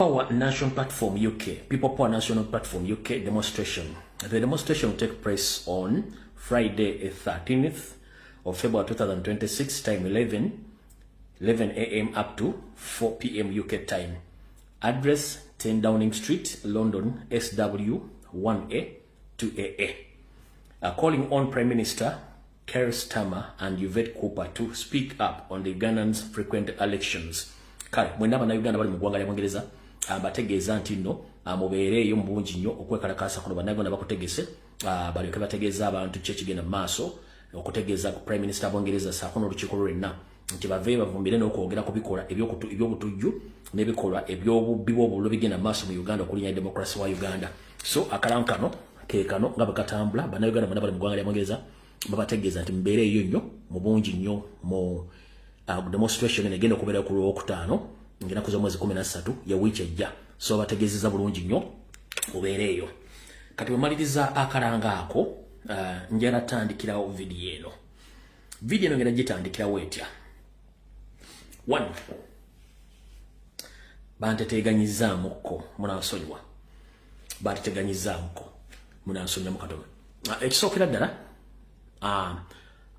Power National Platform UK, People Power National Platform UK demonstration. The demonstration will take place on Friday, 13th of February 2026, time 11 a.m. up to 4 p.m. UK time. Address 10 Downing Street, London, SW 1A to AA. Calling on Prime Minister Keir Starmer and Yvette Cooper to speak up on the Ugandans' frequent elections. Kale, mwenda bana Uganda bali mu ggwanga lya Bungereza bategeeza nti nno mubeereeyo mu bungi nnyo okwekalakaasa kuno bannayuganda bakutegese balyoke bategeeza abantu ki ekigenda mu maaso okutegeeza Prime Minister Bungereza saako n'olukiiko lwenna nti bave bavumbire n'okwogera ku bikola eby'obutujju n'ebikolwa eby'obubbi bw'obululu bigenda mu maaso mu Uganda okulinnya demokrasi wa Uganda. So akalankano keekano nga bakatambula bannayuganda bonna bali mu ggwanga lya Bungereza babategeeza nti mubeereeyo nnyo mu bungi nnyo mu demonstration egenda okubeera ku Lwokutaano ng'ennaku z'omwezi 13 ya wiiki ejja. So bategeezeza bulungi nnyo mubeereeyo. Kati bwemaliriza akalanga ako njala tandikirawo vidiyo eno. Vidiyo eno ngenda gitandikirawo etya. 1. Banteteganyizaamuko munansonyiwa. Banteteganyizaamuko munansonyiwa mukatono. Ekisookera ddala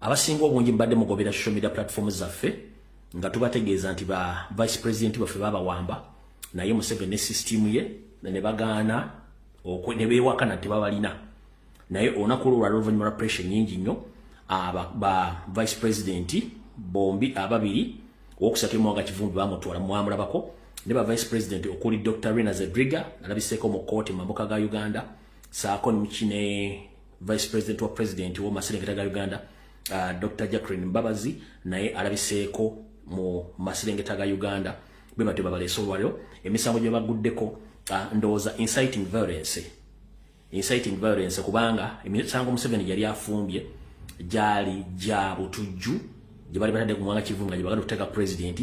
abasinga obungi mbadde mugobera social media platforms zaffe nga tubategeeza nti ba vice president baffe babawamba naye Museveni ne system ye ne bagaana ne beewakana nti babalina naye olunaku olwo oluvannyuma lwa pressure nyingi nnyo ba vice president bombi ababiri owokusatu Mwanga Kivumbi bamutwala mwamulabako ne ba vice president okuli Dr. Rina Zedriga alabiseeko mu kooti mambuka ga Uganda saako ne vice president wa president wa Maserengeta ga Uganda Dr. Jacqueline Mbabazi naye alabiseeko mu Maserengeta ga Uganda bwe babaleese olwaliro emisango gye baguddeko ndowooza inciting violence kubanga emisango Museveni yali afumbye gyali gya butujju gye bali batadde ku Mwanga Kivumbi nga gye bagala okuteeka president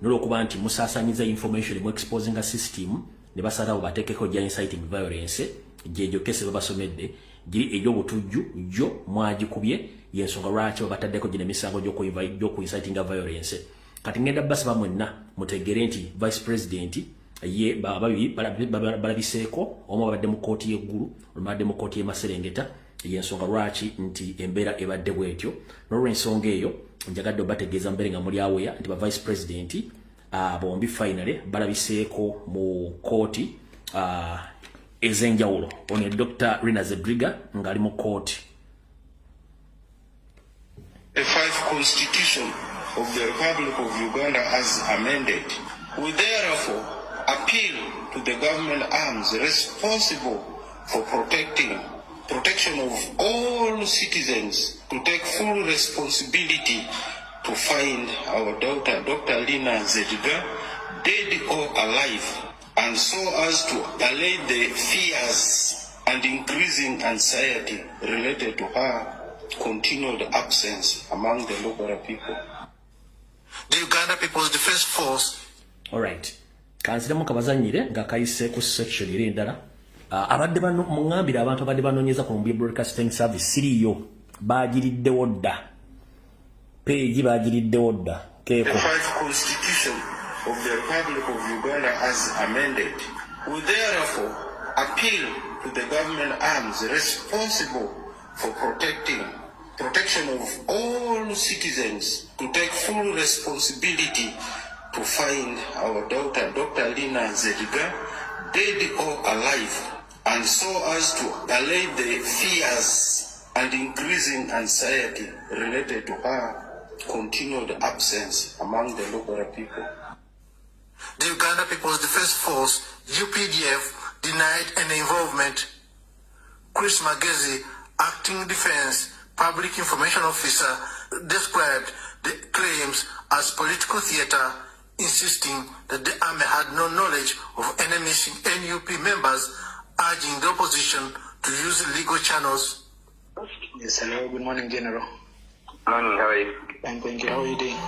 n'olwokuba nti musaasanyiza information mu exposing a system ne basalawo bateekeko gya inciting violence gyegyo kese babasomedde giri egy'obutujju gyo mwagikubye yensonga lwaki babataddeko gino emisango gy'oku inciting violence. Kati ngenda basaba mwenna mutegere nti vice president ye babiri balabiseeko omu babadde mu kooti y'eggulu olubadde mu kooti y'e Maserengeta yensonga lwaki nti embeera ebadde bwetyo n'olw'ensonga eyo njagadde obategeeza mbere nga muli aweya nti ba vice president bombi finally balabiseeko mu kooti ez'enjawulo ono Dr. Rina Zedriga ng'ali mu kooti. The 5th Constitution of the Republic of Uganda as amended, we therefore appeal to the government arms responsible for protection of all citizens to take full responsibility to find our daughter, Dr. Rina Zedriga, dead or alive, and so as to allay the fears and increasing anxiety related to her continued absence among the local people. The Uganda People's Defense Force. All right. Kanziramu kabazanyire nga kayise ku section eri endala. Abadde bano mungambira abantu abadde banonyeza ku Mbuya Broadcasting Service siriyo bagiridde wodda. Page bagiridde wodda. Keko. The 5th Constitution of the Republic of Uganda as amended, we therefore appeal to the government arms responsible for protection of all citizens to take full responsibility to find our daughter, Dr. Rina Zedriga, dead or alive, and so as to allay the fears and increasing anxiety related to her continued absence among the local people. The Uganda People's Defense Force, UPDF, denied any involvement. Chris Magezi, Acting Defense Public Information Officer, described the claims as political theater, insisting that the army had no knowledge of any missing NUP members, urging the opposition to use legal channels. Yes, hello, good morning, General. Morning, how are you? Fine, thank you. How are you doing?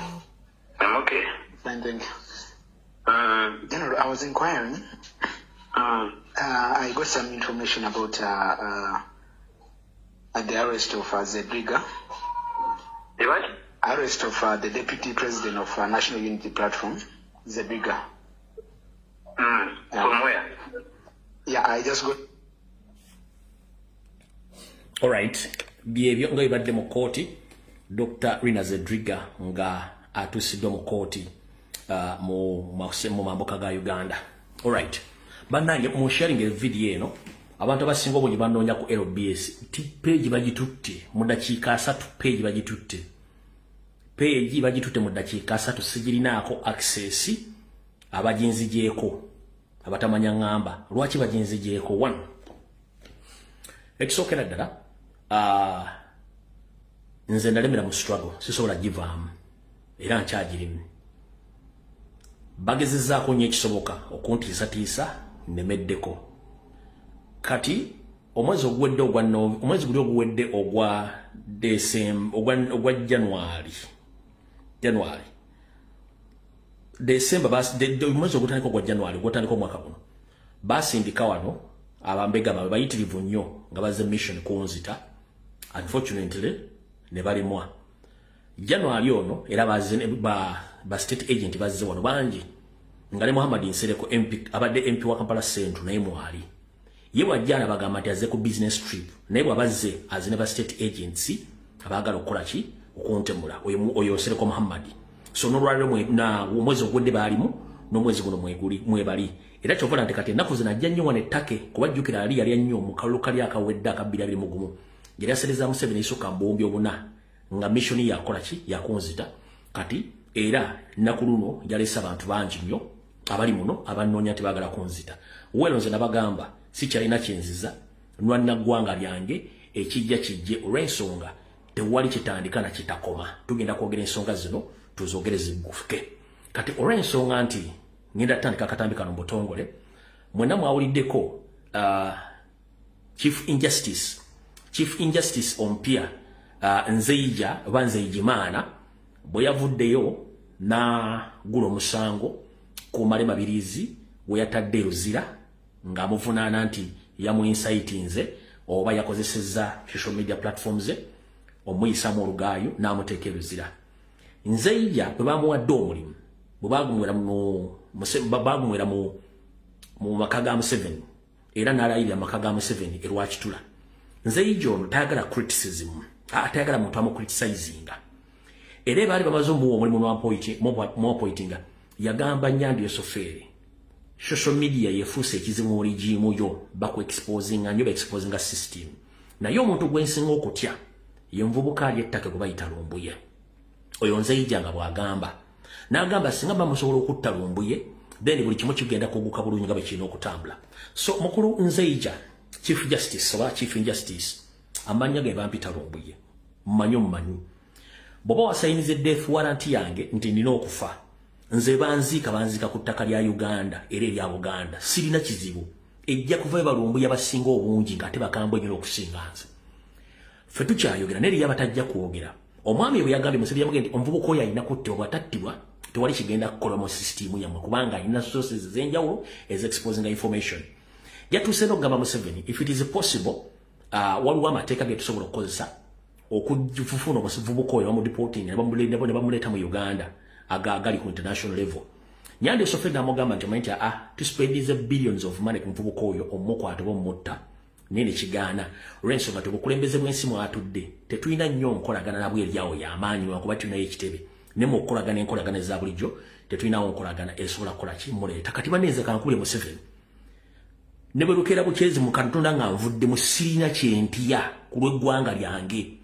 I'm okay. Fine, thank you. General, I was inquiring. I got some information about the arrest of Zedriga. The what? Arrest of the Deputy President of National Unity Platform, Zedriga. From where? Yeah, I just got. All right. Byebyo nga ibadde mu kooti Dr. Rina Zedriga nga atusiddwa mu kooti mu mambuka ga Uganda. All right. Bannange mu sharing a video eno abantu abasinga obungi banoonya ku LBS page bagitutte mu dakiika 3 page bagitutte mu dakiika 3 sigirinaako access abajinzijeeko abatamanya ngamba lwaki bajinzijeeko 1 ekisokera ddala nze ndalemera mu struggle sisobola givaamu era nkyagirimu bagezezzaako nnyo ekisoboka okuntiisatiisa nemeddeko kati omwezi oguwedde ogwa ogwa January December omwezi ogutandika ogwa January gwotandika omwaka guno basindika wano abambega babe bayitirivu nnyo nga bazze mission kunzita unfortunately ne balimwa January ono era bazze ba state agent bazze wano bangi ngale Muhammad Nsereko MP abadde MP wa Kampala Central naye mwali ye wajjana bagamba nti azze ku business trip naye bwabazze azine ba state agency abagala okukola ki okuntemula oyo Nsereko Muhammad so nolwaliro na omwezi ogwedde balimu n'omwezi guno mwebali era kyovula nti kati ennaku zino ajja nnyo wane ttake kubajjukira ali yali nnyo mu kalulu kali akawedde akabbira mu gumu yali asereza Museveni esukka mbombi obuna nga mission yakola ki yakunzita kati era nnaku luno yalesa abantu bangi nnyo abali muno abanoonya nti baagala kunzita welonze nabagamba sikyalina kyenziza nwanna ggwanga lyange ekijja kijje olw'ensonga tewali kitandika na kitakoma tugenda kwogera ensonga zino tuzogereze gufuke kati olw'ensonga nti ngenda tandika akatambi kano mbutongole mwena mwawuliddeko Chief Injustice ompya Nzeija Nzeijimaana bwe yavuddeyo na gulo musango ku Malema Birizi we yatadde Luzira nga amuvunaana nti yamuinsightinze oba yakozesezza social media platforms omuyisamu olugaayo n'amuteeka Luzira Nzeija bwe bamuwadde omulimu bwe bagumwera mu maka ga Museveni era n'alayirira amaka ga Museveni erwakitula Nzeija ono tayagala criticism tayagala muntu amucriticizinga era baali bamaze omuwa omulimu n'omuappointinga yagamba Nyandi Yosoferi social media yefuuse ekizibu mu regimu yo bakuexposinga nnyo baexposinga system naye omuntu gwensinga okutya ye nvubuka ali ettaka gwe bayita Lumbuye oyo Nzeija nga bw'agamba n'agamba singa bamusobola okutta Lumbuye then buli kimu kigenda kuguka bulungi nga bwe kirina okutambula so mukulu Nzeija Chief Justice oba Chief Injustice amanya ge bampita Lumbuye mmanyi bw'oba wasayinize death warrant yange nti nina okufa nze banziika ku ttaka lya Uganda era erya Buganda sirina kizibu ejja kuva Lumbuye abasinga obungi ng'ate bakambwe nnyo okusinga nze ffe tukyayogera neri yabatajja kwogera omwami bwe yagambye Museveni yamugenda nti omuvubuka oyo alina kuttibwa bw'atattibwa tewali kigenda kukolwa mu sisitimu yammwe kubanga alina sources ez'enjawulo exposing information yatuuse n'okugamba Museveni if it is possible waliwo amateeka ge tusobola okukozesa okufuna omuvubuka oyo bamudiporting ne bamuleeta mu Uganda agali ku international level Nyandi Yosoferi n'amugamba nti omanyi nti tuspendize billions of money ku muvubuka oyo omukwate bomutta nene kigaana olw'ensonga tubukulembeze bw'ensi mwatudde tetulina nnyo nkolagana nabwe eryawo y'amaanyi lwakuba tulinayo ekitebe ne mu kukolagana enkolagana eza bulijjo tetulinawo nkolagana esobola kukola kimuleeta kati banenze kankule Museveni ne bwe lukeera bukyezi mu Katonda nga nvudde mu sirina kyentya ku lw'eggwanga lyange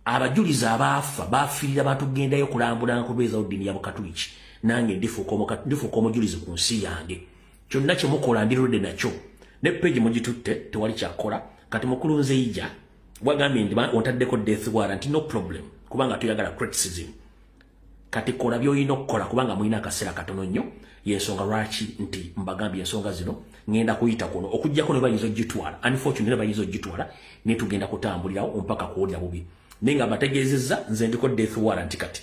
abajulizi abaafa baafiirira abantu kugendayo kulambula nkulweza oddiini ya Bukatuliki nange ndifuuka omujulizi ku nsi yange kyonna kye mukola ndirudde nakyo ne page mugitutte tewali kyakola kati mukulu Nzeija wagambye ndi ontaddeko death warrant no problem kubanga tuyagala criticism kati kola by'olina okukola kubanga mulina akaseera katono nnyo yensonga lwaki nti mbagambye ensonga zino ngenda kuyita kuno okujjako ne bayinza ogitwala unfortunately ne bayinza ogitwala ne tugenda kutambulirawo mpaka kuwulira bubi naye nga bategeezezza nze ndiko death warrant kati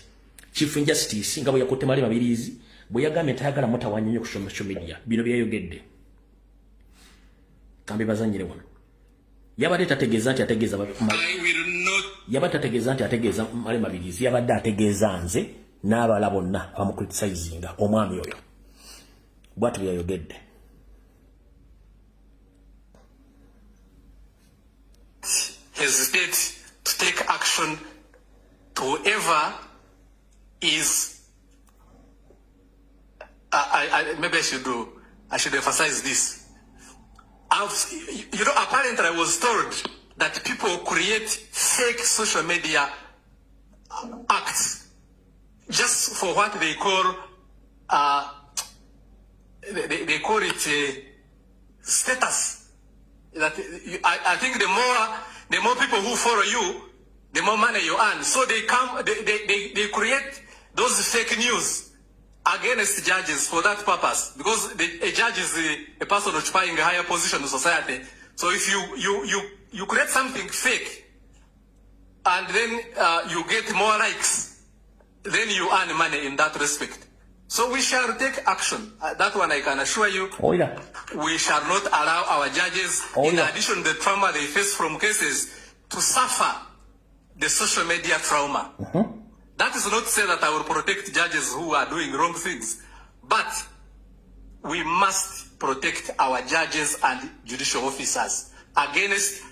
Chief Injustice nga bwe yakutte Malema Birizi bwe yagambye tayagala mutawanya nnyo ku social media bino byayogedde kambe bazanyire wano yabadde tategeeza nti ategeeza Malema Birizi yabadde ategeeza nze n'abala bonna bamukriticizinga omwami oyo Bwatu byayogedde. Hesitate to take action to whoever is maybe I should emphasize this. Apparently I was told that people create fake social media acts just for what they call they call it status. That I think the more people who follow you, the more money you earn. So they create those fake news against judges for that purpose, because a judge is a person occupying a higher position in society. So if you create something fake and then you get more likes, then you earn money in that respect. So we shall take action. That one I can assure you. Oh, yeah. We shall not allow our judges, in addition to the trauma they face from cases, to suffer the social media trauma. That is not to say that I will protect judges who are doing wrong things, but we must protect our judges and judicial officers against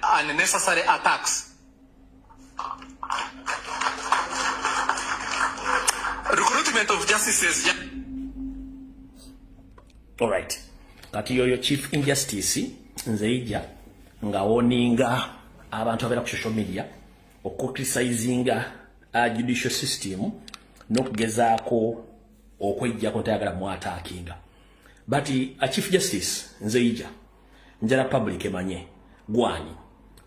unnecessary attacks. Recruitment of justices. All right. Kati yoyo Chief Injustice nzeija nga woninga abantu abera ku social media okukrisayizinga judicial system n'okugezaako okwejjako ntayagala mu attackinga. But a Chief Justice nzeija njala public emanye gwani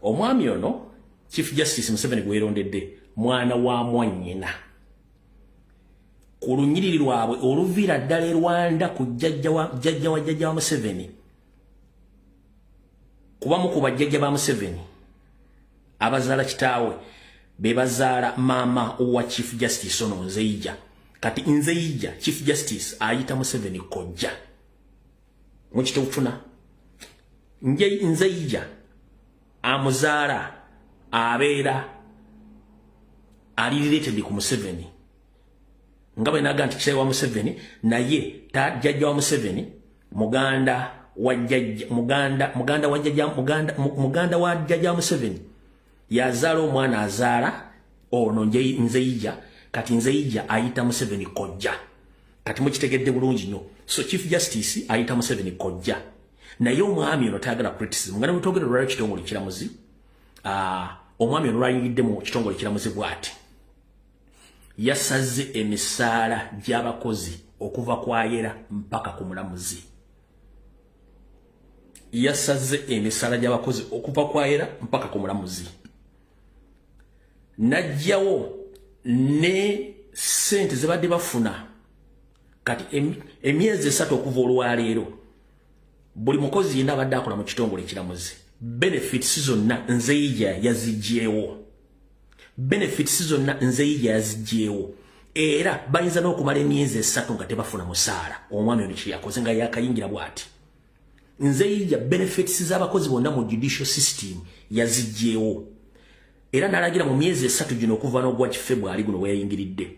omwami ono Chief Justice Museveni gwerondedde mwana wa mwanyina ku lunyiriri lwabwe oluvira ddala Rwanda ku jjajja wa Museveni, kubamu ku bajjajja ba Museveni abazaala kitaawe be bazaala maama wa Chief Justice ono nzeija. Kati nzeija Chief Justice ayita Museveni kojja mukitufuna nzeija amuzaala abeera ali related ku Museveni ngabe naga nti kitaawe wa Museveni naye jjajja wa Museveni muganda wa jjajja wa Museveni yazaala omwana azaala ono nzeija. Kati nzeija ayita Museveni kojja. Kati mukitegedde bulungi nnyo. So Chief Justice ayita Museveni kojja. Naye omwami ono tayagala criticism. Ngana mutogere lwali kitongole kiramuzi. Omwami ono lwayingidde mu kitongole kiramuzi bw'ati. Yasaze emisaala gy'abakozi okuva kwayera mpaka ku mulamuzi. Yasaze emisaala gy'abakozi okuva kwayera mpaka ku mulamuzi. Najjawo ne sente zebadde bafuna kati emyezi 3 okuva olwaleero buli mukozi yenna abadde akola mu kitongole kiramuzi benefits zonna nzeija yazijjeewo. Benefits zonna nzeija yazijjeewo era bayinza n'okumala emyezi 3 nga tebafuna musaala. Omwami ono kye yakoze nga yakayingira bw'ati. Nzeija benefits z'abakozi bonna mu judicial system yazijjeewo era nalagira mu myezi 3 gino okuva n'ogwa February guno weyayingiridde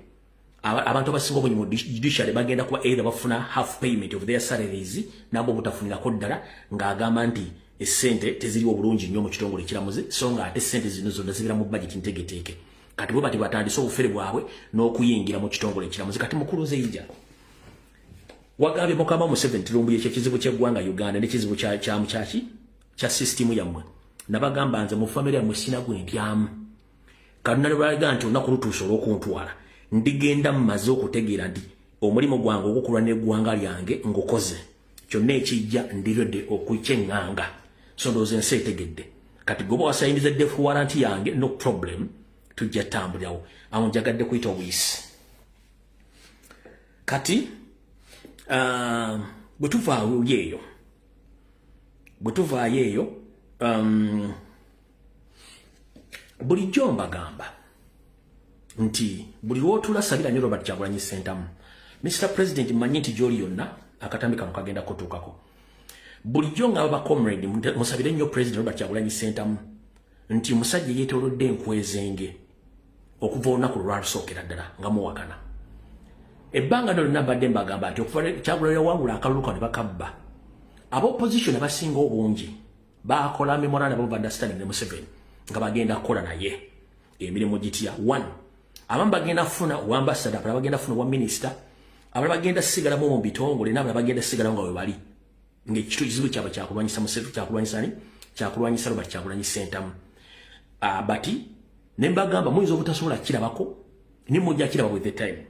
abantu abasinga obungi mu judiciary bagenda kuba era bafuna half payment of their salaries nabo butafunirako ddala ng'agamba nti essente teziriwo bulungi nnyo mu kitongole kiramuzi so nga ate essente zino zonna zibira mu budget ntegeteeke. Kati bwe bati batandise obufere bwabwe n'okuyingira mu kitongole kiramuzi. Kati mukulu Nzeija wagambye Mukama Museveni tulumbuye ekizibu ky'eggwanga Uganda n'ekizibu kya system yammwe. Nabagamba nze mu family ya musina gwe ntyamu. Kanuna lwalaga nti olunaku lutuuse olw'okuntwala ndigenda mmaze okutegeera nti omulimu gwange ogukulwa n'eggwanga lyange ngukoze. Kyonna ekijja ndiredde okukyeŋŋanga. So ndowooza ensi etegedde. Kati goba wasayindiza death warrant yange no problem tujja tambulirawo. Awo njagadde kuyita obuyisi. Kati bwe tuvaayo eyo bulijjo mbagamba nti buli lwotula sabira nnyo Robert Kyagulanyi Ssentamu. Mr. President mmanyi nti gy'oli yonna akatambi kano kagenda kutuukako. Bulijjo nga baba comrade musabire nnyo President Robert Kyagulanyi Ssentamu nti musajja yeetoolodde enkwezenge okuva olunaku lwalusookera ddala nga muwakana. ebbanga lyonna mbadde mbagamba nti okuva Kyagulanyi yawangula akalulu kano ne bakabba ab'opposition abasinga obungi bakola memorandum of understanding ne Museveni nga bagenda kukola naye emirimu gitya. 1 abamu bagenda funa ambassador, abalala bagenda funa minister, abalala bagenda sigalamu mu bitongole, n'abalala bagenda sigalamu nga we bali ng'ekizibu kyabwe kyakulwanyisa Museveni, kyakulwanyisa Robert Kyagulanyi Ssentamu. Bati ne mbagamba muyinza obutasobola kirabako ne mujja kiraba with the time.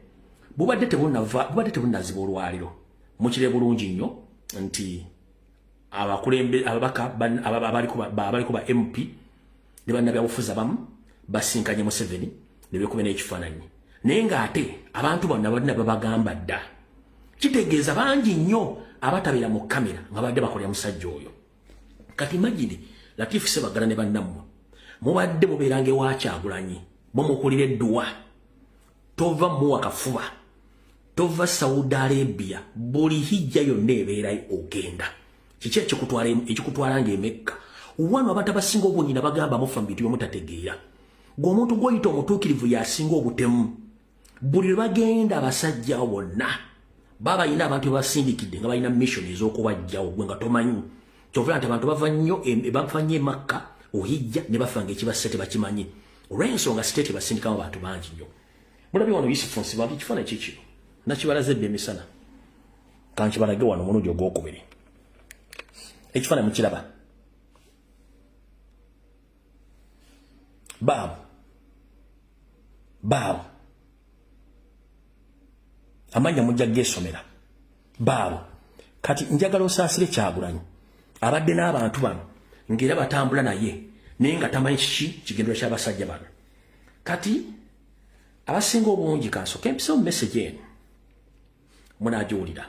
Bubadde tebunnazibwa olwaliro mukire bulungi nnyo nti ababaka abaliko ba MP ne bannabyabufuzi abamu basinkanye Museveni ne beekuba n'ekifaananyi. Naye ng'ate abantu bonna balina babagamba dda. Kitegeeza bangi nnyo abatabeera mu kamera nga badde bakolera musajja oyo. Kati imagine Latif Ssebaggala ne bannammwe mubadde mubeeranga ewa Kyagulanyi mumukulira edduwa, tova muwa kafuba, tova Saudi Arabia, buli hijja yonna ebeerayo ogenda. Kiki ekikutwala ng'emekka? Wano abantu abasinga obwonyina bagamba mufa mu bintu byomutategeera. Gwe omuntu gw'oyita omutuukirivu yasinga obutemu. Buli lwe bagenda abasajja bonna baba balina abantu basindikidde nga balina mission ez'okubajjawo gwe nga tomanyi. Kyovula nti abantu bava nnyo Makka ohijja ne bafanga ekibassa tebakimanyi. Olw'ensonga state basindikamu abantu bangi nnyo. Mulabye wano Yusufu Nsibambi kifaananyi kiki nakibalaze ebyo emisana kankibalage wano omulundi ogwokubiri. Ekifaananyi mukiraba. Baabo amanya mujja gesomera baabo kati njagala osaasire Kyagulanyi abadde n'abantu bano ng'era batambula naye naye nga tamanyi kiki kigendera ky'abasajja bano. Kati abasinga obungi kansoke mpisewo message eno munaagiwulira.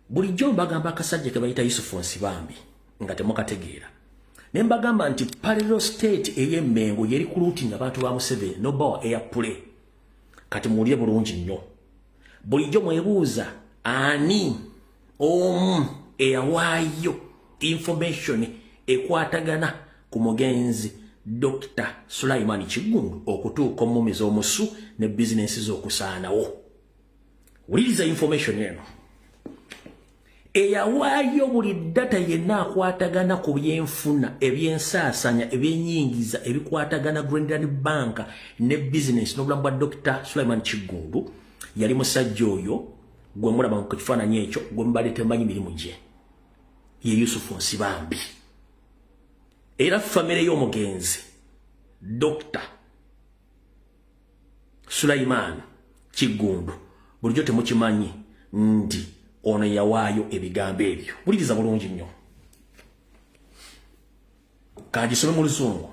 Bulijjo mbagamba akasajja ke bayita Yusufu Nsibambi nga temukategeera. Ne mbagamba nti parallel state ey'Emmengo yeri ku routing abantu ba Museveni n'obbawa eyapule. Kati muwulire bulungi nnyo. Bulijjo mwebuuza ani omu eyawaayo information ekwatagana ku mugenzi Dr. Sulaiman Kigundu okutuuka omumiza omusu ne bizinensi z'okusaanawo. Wuliriza information eno. Eyawaayo buli data yenna akwatagana ku byenfuna, ebyensaasanya, ebyenyingiza, ebikwatagana Greenland Bank ne business n'obulamu bwa Dr. Sulaiman Kigundu yali musajja oyo gwe mulaba mu kifaananyi ekyo gwe mubadde temumanyi mirimu gye. Ye Yusufu Nsibambi. Era famire y'omugenzi Dr. Sulaiman Kigundu bulijjo temukimanyi nti ono yawaayo ebigambo ebyo. Wuliriza bulungi nnyo. Kangisome mu Luzungu.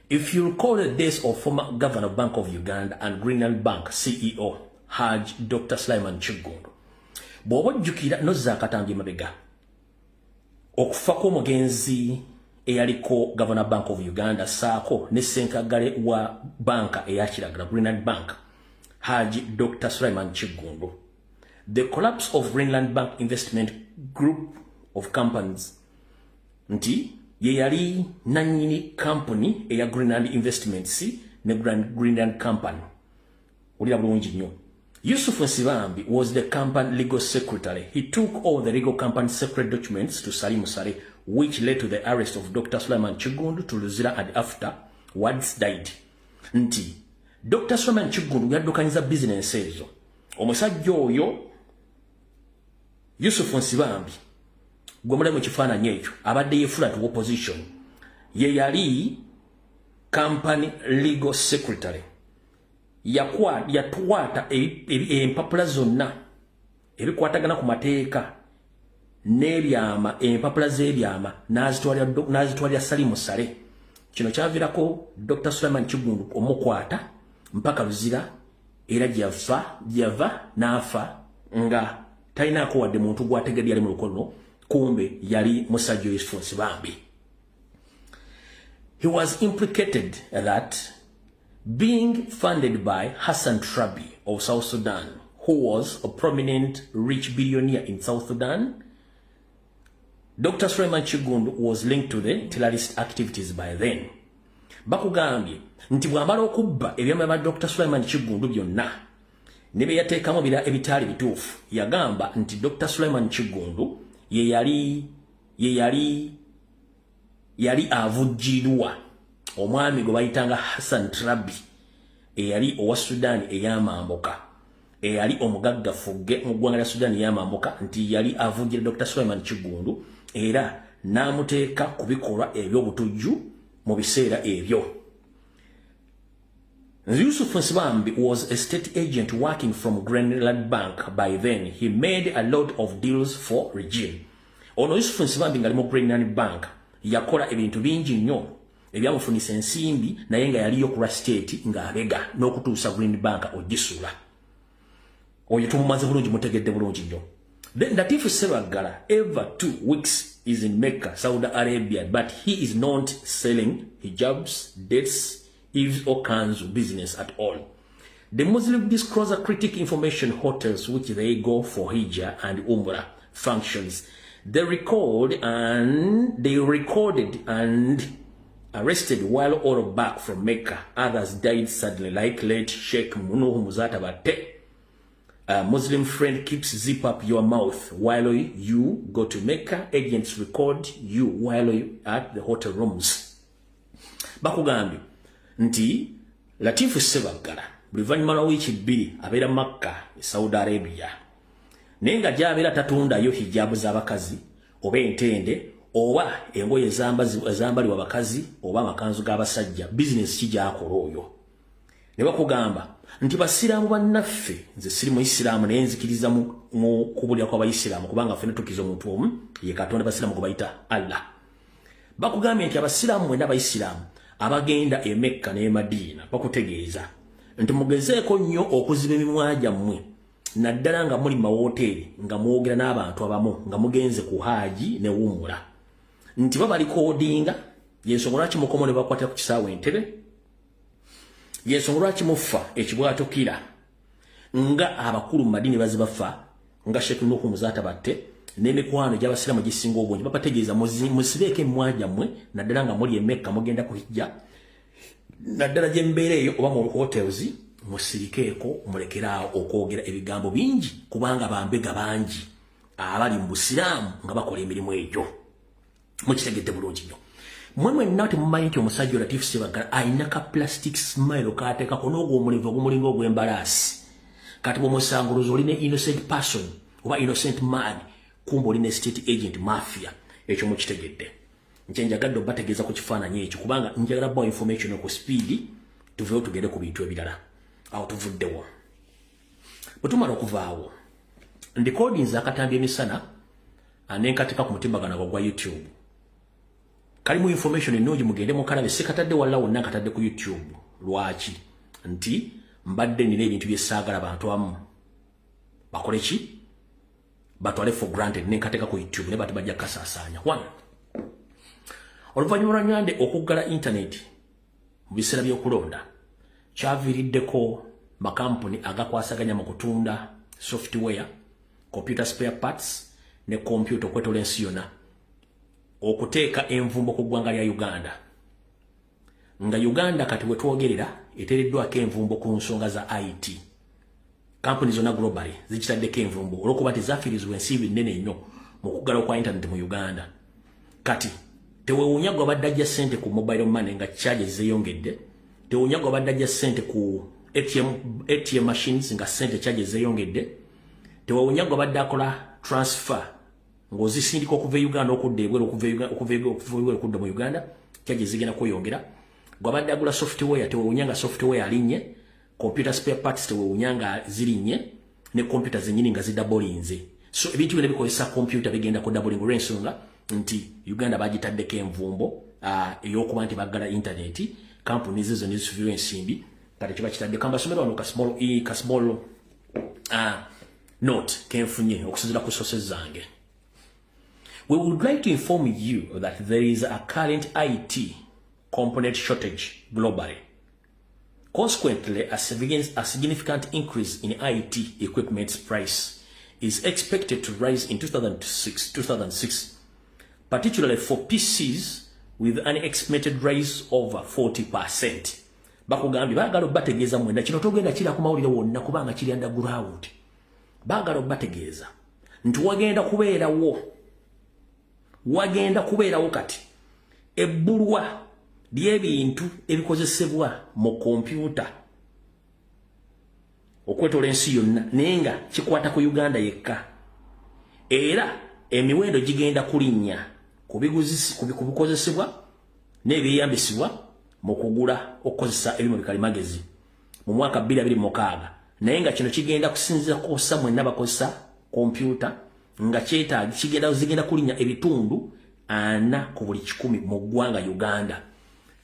If you recall the days of former Governor of Bank of Uganda and Greenland Bank CEO Haj Dr. Sulaiman Kigundu, bw'oba ojjukira nozza akatangi mabega okufa kw'omugenzi eyaliko Governor Bank of Uganda saako ne ssenkagale wa banka eyakiragala Greenland Bank Haj Dr. Sulaiman Kigundu. The collapse of Greenland Bank Investment Group of Companies nti ye yali nanyini company eya Greenland Investments ne Greenland Company. Ulira bulungi nnyo. Yusufu Nsibambi was the company legal secretary. He took all the legal company secret documents to Salim Sare, which led to the arrest of Dr. Sulaiman Kigundu to Luzira and afterwards died. Nti Dr. Sulaiman Kigundu yaddukanyiza business ezo. Omusajja oyo Yusufu Nsibambi gwe mulemu kifaananyi ekyo abadde yefula to opposition ye yali company legal secretary. Yatwata empapula zonna ebikwatagana ku mateeka n'ebyama empapula z'ebyama n'azitwalira Salimu Sale. Kino kyavirako Dr. Sulaiman Kigundu omukwata mpaka Luzira era gyava n'afa nga talinaako wadde muntu gwategedde yali mu lukono kumbe yali musajja Yusufu Nsibambi. He was implicated that being funded by Hassan Trabi of South Sudan, who was a prominent rich billionaire in South Sudan. Dr. Sulaiman Kigundu was linked to the terrorist activities by then. Bakugambye nti bw'amala okubba ebyama bya Dr. Sulaiman Kigundu byonna nebe yateekamu ebitaali bituufu yagamba nti Dr. Suleiman Kigundu ye yali avujjirwa omwami gwe bayitanga Hassan Trabi eyali owa Sudan ey'amambuka eyali omugagga Fugge mu ggwanga lya Sudan ey'amambuka nti yali avujjira Dr. Suleiman Kigundu era n'amuteeka ku bikolwa eby'obutujju mu biseera ebyo. Yusuf Nsibambi was a state agent working from Greenland Bank. By then, he made a lot of deals for regime. Ono Yusuf Nsibambi ngali mu Greenland Bank yakola ebintu bingi nnyo ebyamufunisa ensimbi naye nga yaliyo ku state ng'abega n'okutuusa Green Bank ogisula. Oyo tumumaze bulungi mutegedde bulungi nnyo. Then Latif Ssebaggala every 2 weeks is in Mecca, Saudi Arabia, but he is not selling hijabs, dates, if or cans business at all. The Muslim disclose critic information hotels which they go for Hijjah and Umrah functions. They recorded and arrested while all back from Mecca. Others died suddenly, like late Sheikh Munuhu Muzata Bate. A Muslim friend keeps zip up your mouth while you go to Mecca. Agents record you while you at the hotel rooms. Bakugambi nti Latif Ssebaggala luvannyuma lwa wiiki 2 abeera Makka Saudi Arabia nenga gy'abeera tatundayo hijabu z'abakazi oba entende oba engoye ezambalibwa abakazi oba amakanzu g'abasajja bizinesi ki gy'akola oyo. Ne bakugamba nti basiraamu bannaffe nze siri muisiraamu naye nzikiriza mu kubulya kw'abayisiraamu kubanga ffenna tukkiriza omuntu omu ye Katonda basiraamu gwe bayita Allah. Bakugambye nti abasiraamu mwena abayisiraamu abagenda e Mecca ne Madina bakutegeeza nti mugezeeko nnyo okuziba emimwa gyammwe naddala nga muli mawoteeri nga mwogera n'abantu abamu nga mugenze ku Haaji ne Umura nti babalikoodinga yensonga lwaki mukomo ne bakwata ku kisaawe Entebbe yensonga lwaki mufa ekibwatukira nga abakulu mu Madina bazibafa nga Sheikh Nuhu Muzata Batte n'emikwano gy'abasiraamu gisinga obungi babategeeza musibeeko emimwa gyammwe naddala nga muli e Mecca mugenda ku Hijja naddala gye mbeera eyo oba mu hotels musirikeeko mulekeraawo okwogera ebigambo bingi kubanga bambega bangi abali mu busiraamu nga bakola emirimu egyo mukitegedde bulungi nnyo. Mmwe mwenna temumanyi nti omusajja Latif Ssebaggala alina ka plastic smile kaateekako n'ogw'omulivu ogumulinga ogw'embalaasi kati bw'omusanguluza olina innocent person oba innocent man kumba olina state agent mafia ekyo mukitegedde. Nche njagadde obategeeza ku kifaananyi ekyo kubanga njagala bawa information ku speed tuveewo tugende ku bintu ebirala awo tuvuddewo. Bwe tumala okuvaawo ndikoodinza akatambi emisana nenkateeka ku mutimbagano gwa YouTube kalimu information ennungi mugende mukalabe sikatadde walla wonna nkatadde ku YouTube. Lwaki? Nti mbadde nina ebintu bye saagala bantu abamu bakole ki batwale for granted nenkateeka ku YouTube ne bati bajja kasaasaanya. Oluvannyuma lwa Nyande okuggala internet mu biseera by'okulonda kyaviiriddeko makampuni agakwasaganya mu kutunda software, computer spare parts ne computer okwetola ensi yonna okuteeka envumbo ku ggwanga lya Uganda. Nga Uganda kati bwe twogerera eteereddwako envumbo ku nsonga za IT. Kampuni zonna globally zikitaddeko envumbo olw'okuba tezafiirizibwa ensimbi nnene nnyo mu kuggala kwa internet mu Uganda. Kati tewewuunya gwe abadde ajja ssente ku mobile money nga charges zeeyongedde, tewewuunya gwe abadde ajja ssente ku ATM machines nga ssente charges zeeyongedde, tewewuunya gwe abadde akola transfer ng'ozisindika okuva e Uganda okudda ebweru okudda mu Uganda charges zigenda kweyongera. Gwe abadde agula software tewewuunya nga software alinnye, computer spare parts tewewuunya nga zirinnye, ne computer zennyini nga zidabolinze. So ebintu byonna bikozesa computer bigenda ku daboling olw'ensonga nti Uganda bagitaddeko envumbo ey'okuba nti baggala internet. Kampuni zizo nezisuubirwa ensimbi kati kiba kitadde kambasomera wano ka small note kenfunye okusinziira ku sources zange. We would like to inform you that there is a current IT component shortage globally. Consequently, a significant increase in IT equipment's price is expected to rise in 2006, particularly for PCs with an estimated rise over 40%. bakugambye baagala obategeeza mwenda kino togenda kira ku mawulire wonna kubanga kiri underground baagala obategeeza nti wagenda kubeerawo kati ebbulwa ly'ebintu ebikozesebwa mu kompyuta okwetola ensi yonna naye nga kikwata ku Uganda yekka era emiwendo gigenda kulinnya ku bikozesebwa n'ebyeyambisibwa mu kugula okukozesa ebimu bikalimagezi mu mwaka 2026 naye nga kino kigenda kusinziira kukosa mwenna bakozesa kompyuta nga zigenda kulinnya ebitundu 4 ku buli 100 mu ggwanga Uganda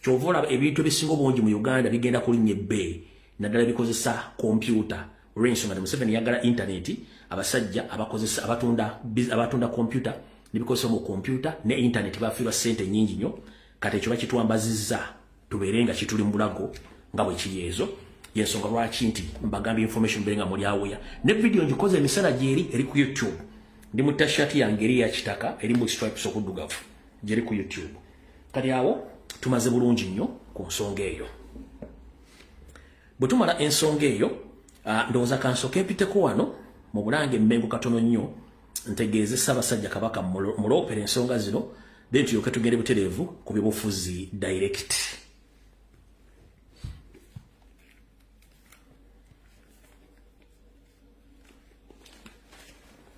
kyovola ebintu ebisinga obungi mu Uganda bigenda kulinnya ebbeeyi naddala bikozesa kompyuta olw'ensonga nti Museveni yagala intaneti abasajja abakozesa abatunda kompyuta nibikozesa mu kompyuta ne intaneti bafiirwa ssente nnyingi nnyo kati ekyo bakitwambazizza tubeere nga kituli mu bulago nga bwe kiri ezo yensonga lwaki nti mbagambye information mbeere nga muli awuya ne video ngikoze emisana gyeri eri ku YouTube ndi mu tashati yange eri ya kitaka eri mu stripes okuddugavu gyeri ku YouTube kati awo tumaze bulungi nnyo ku nsonga eyo bwe tumala ensonga eyo ndowooza kansooka empiteko wano mu Bulange Mmengo katono nnyo ntegeeze Ssaabasajja Kabaka muloopera ensonga zino then tulyoke tugende butereevu ku byobufuzi direct.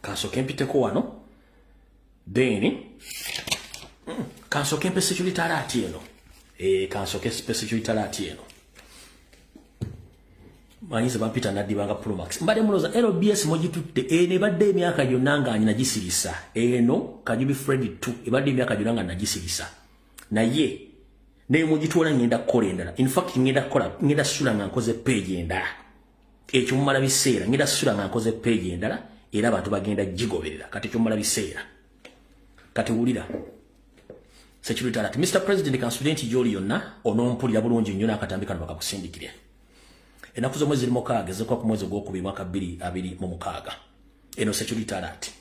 Kansooke mpiteko wano then kansooke mpe security alert eno kansooke mpe security alert eno manyiza bampita nadibanga Promax mbade muloza LBS mojitutte ne badde emyaka gyonna nga nyina gisirisa eno Kajubi Fred 2 ebadde emyaka gyonna nga nagisirisa naye ne mojituola ngenda kukola endala in fact ngenda sula nga nkoze page endala ekyo mumala biseera ngenda sula nga nkoze page endala era abantu bagenda jigoberera kati ekyo mumala biseera kati wulira security alert Mr. President Constituent Joli yonna onompulira bulungi nnyo n'akatambika no bakakusindikire enaku z'omwezi mukaaga ezekwa ku mwezi ogwokubiri mwaka 2026 eno security alert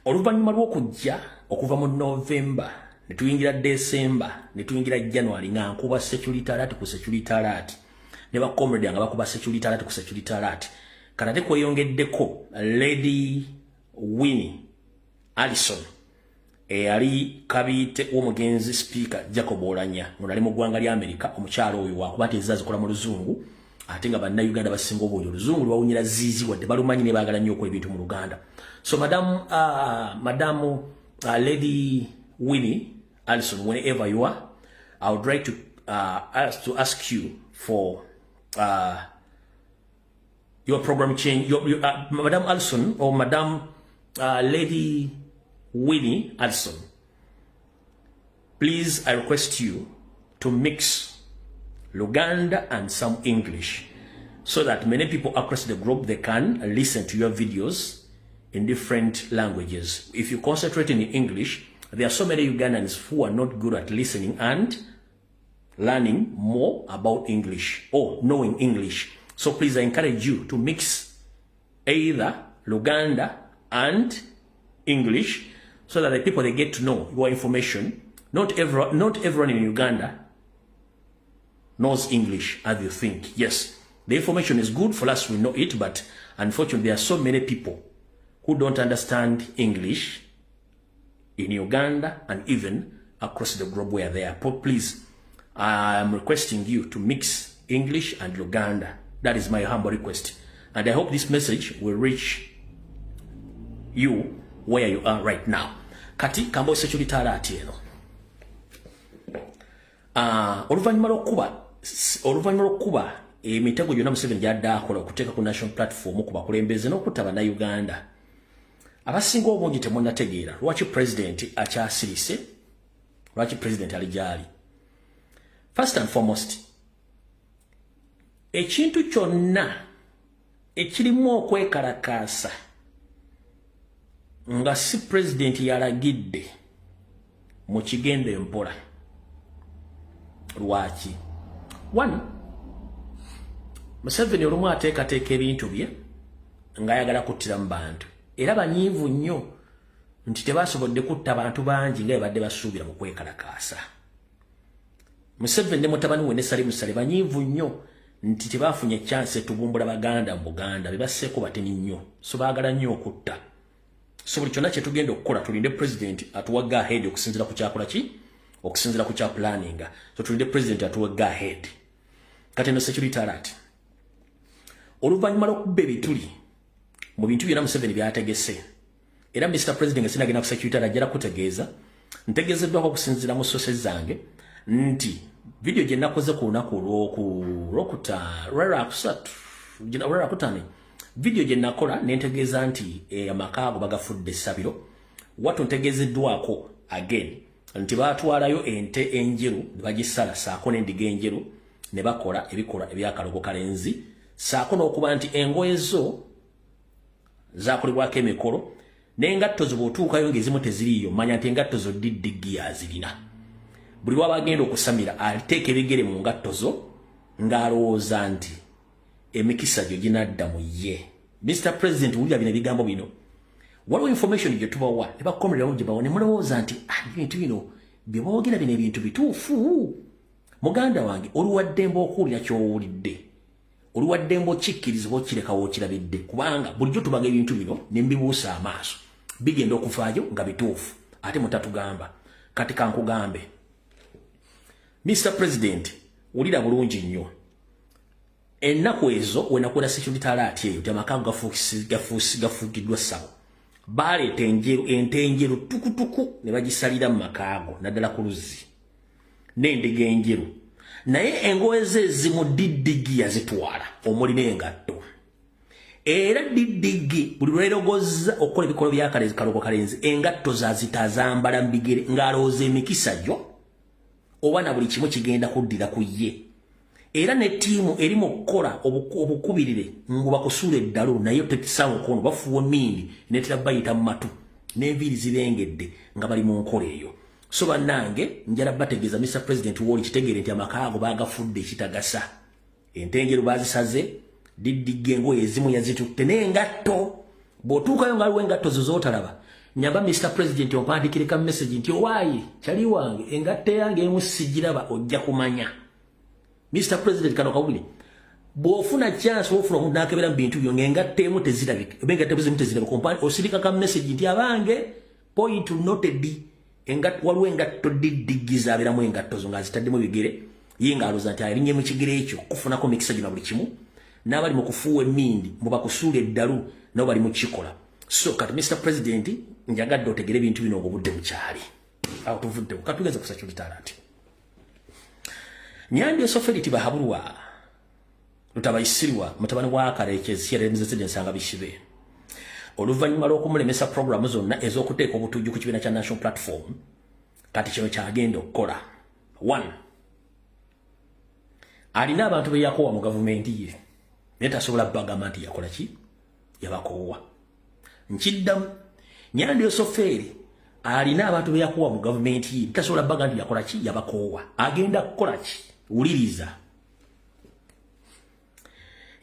oluvannyuma lw'okujja okuva mu November ne tuyingira December ne tuyingira January nga nkuba security alert ku security alert ne ba comrade nga bakuba security alert ku security alert kanate kweyongeddeko Lady Winnie Allison ali kabite w'omugenzi speaker Jacob Olanya nali mu ggwanga lya America omukyalo oyo wakubateeza zikola mu luzungu ate nga banna Uganda basinga obungi oluzungu lwawunyira ziizi wadde balumanyi ne baagala nnyo okukola ebintu mu Luganda so madam Lady Winnie Allison whenever you are I would like to ask you for your program change Madam Allison or Madam Lady Winnie Allison, please I request you to mix Luganda and some English so that many people across the globe they can listen to your videos in different languages. If you concentrate in English, there are so many Ugandans who are not good at listening and learning more about English or knowing English. So please I encourage you to mix either Luganda and English so that the people they get to know your information. Not everyone in Uganda knows English as you think. Yes, the information is good for us, we know it, but unfortunately there are so many people who don't understand English in Uganda and even across the globe where they are. Please, I am requesting you to mix English and Luganda. That is my humble request. And I hope this message will reach you where you are right now. Kati kambo security alert eno. Oluvannyuma lw'okuba emitego gyonna Museveni gy'adde akola okuteeka ku national platform ku bakulembeze n'okutta bannayuganda abasinga obungi temunnategeera lwaki president akyasirise lwaki president ali gyali. First and foremost, ekintu kyonna ekirimu okwekalakaasa nga si president yalagidde mu kigendo empola. Lwaki? One, Museveni olumu ateekateeka ebintu bye ng'ayagala kuttira mu bantu era banyiivu nnyo nti tebasobodde kutta bantu bangi nga badde basuubira mu kwekalakaasa. Museveni ne mutabani we ne Salim Saleh banyivu nnyo nti tebafunye chance tubumbula baganda mu Buganda bebaseeko batemi nnyo so baagala nnyo okutta so buli kyonna kye tugenda okukola tulinde president atuwaga ahead okusinzira ku kyakola ki okusinzira ku kya planning so tulinde president atuwaga ahead kati no security alert oluvannyuma lw'okubba ebituli mu bintu byonna Museveni byategese era Mr. President sinagenda ku security alert ajjala kutegeeza ntegeezeddwako okusinzira mu sources zange nti video gye nakoze ku lunaku olwokutani video gye nakola nentegeeza nti amakaago bagafudde essabiro watu ntegeezeddwako again nti baatwalayo ente enjeru bagisala saako n'endiga enjeru ne bakola ebikola ebyakalogo kalenzi saako n'okuba nti engoye zo zakolebwako emikolo n'engatto zo bw'otuukayo ng'ezimu teziriiyo manya nti engatto zo diddigi yazirina buli lwaba agenda okusamira aliteeka ebigere mu ngatto zo ng'alowooza nti emikisa gyo ginadda mu ye. Mr. President wulira bino ebigambo bino waliwo information gye tubawa ne bakomereramu gye bawa ne mulowooza nti ebintu bino bye boogera bino ebintu bituufu muganda wange oluwaddemba okuwulira ky'owulidde oluwaddemba okikkirizibwa okirekawo okirabidde kubanga bulijjo tubaga ebintu bino ne mbibuusa amaaso bigenda okuvaayo nga bituufu ate mutatugamba kati kankugambe Mr. President wulira bulungi nnyo ennaku ezo wenakola security alert eyo amakago gafuukiddwa ssabo baleeta ente enjeru tukutuku ne bagisalira mu makaago naddala ku luzzi n'endiga enjeru naye engoye ze ezimu diddigi yazitwala omuli n'engatto era diddigi buli lwerogoza okukola ebikolo byakalogo kalenzi engatto zazitazambala mu bigere ng'alowooza emikisa gyo oba na buli kimu kigenda kuddira ku ye era ne tiimu eri mu kukola obukubirire ngu bakusuula eddalu naye tekisawo kono bafuwa emindi netera bayita mu matu n'enviiri zibengedde nga bali mu nkola eyo so bannange njala bategeeza Mr. President woli kitegere nti amakaago bagafudde ekitagasa ente enjeru bazisaze diddiga engoye ezimu yazitutte n'engatto bw'otuukayo ng'aliwo engatto zo zootalaba nyamba Mr. President ompandikireka message nti owaayi kyali wange engatto yange emu sigiraba ojja kumanya Mr. President kano kawuli bw'ofuna chance wofuna omuntu n'akebera mu bintu byo ng'engatto emu tezirabika engatto ezimu tezirabika osirika ka message nti abange point noted waliwo engatto diddigi zaabeeramu engatto zo ng'azitaddemu bigere ye ng'alooza nti alinnye mu kigere ekyo kufunako mikisa gino buli kimu n'abali mu kufuuwa emmindi mu bakusuula eddalu nabo bali mu kikola so kati Mr. President njagadde otegere ebintu bino ng'obudde bukyali awo tuvuddewo katugeze ku security alert Nyandi Osoferiti bahabulwa lutabayisirwa mutabani wa Karekezi yaremezeze ensanga bishibe oluvannyuma lw'okumulemesa programu zonna ez'okuteeka obutujju ku kibiina kya National Platform kati kino kyagenda okukola 1 alina abantu be yakoowa mu gavumenti ye naye tasobola bagamba nti yakola ki yabakoowa nkiddamu Nyandi Osoferi alina abantu be yakoowa mu gavumenti ye tasobola bagamba nti yakola ki yabakoowa agenda kukola ki uliriza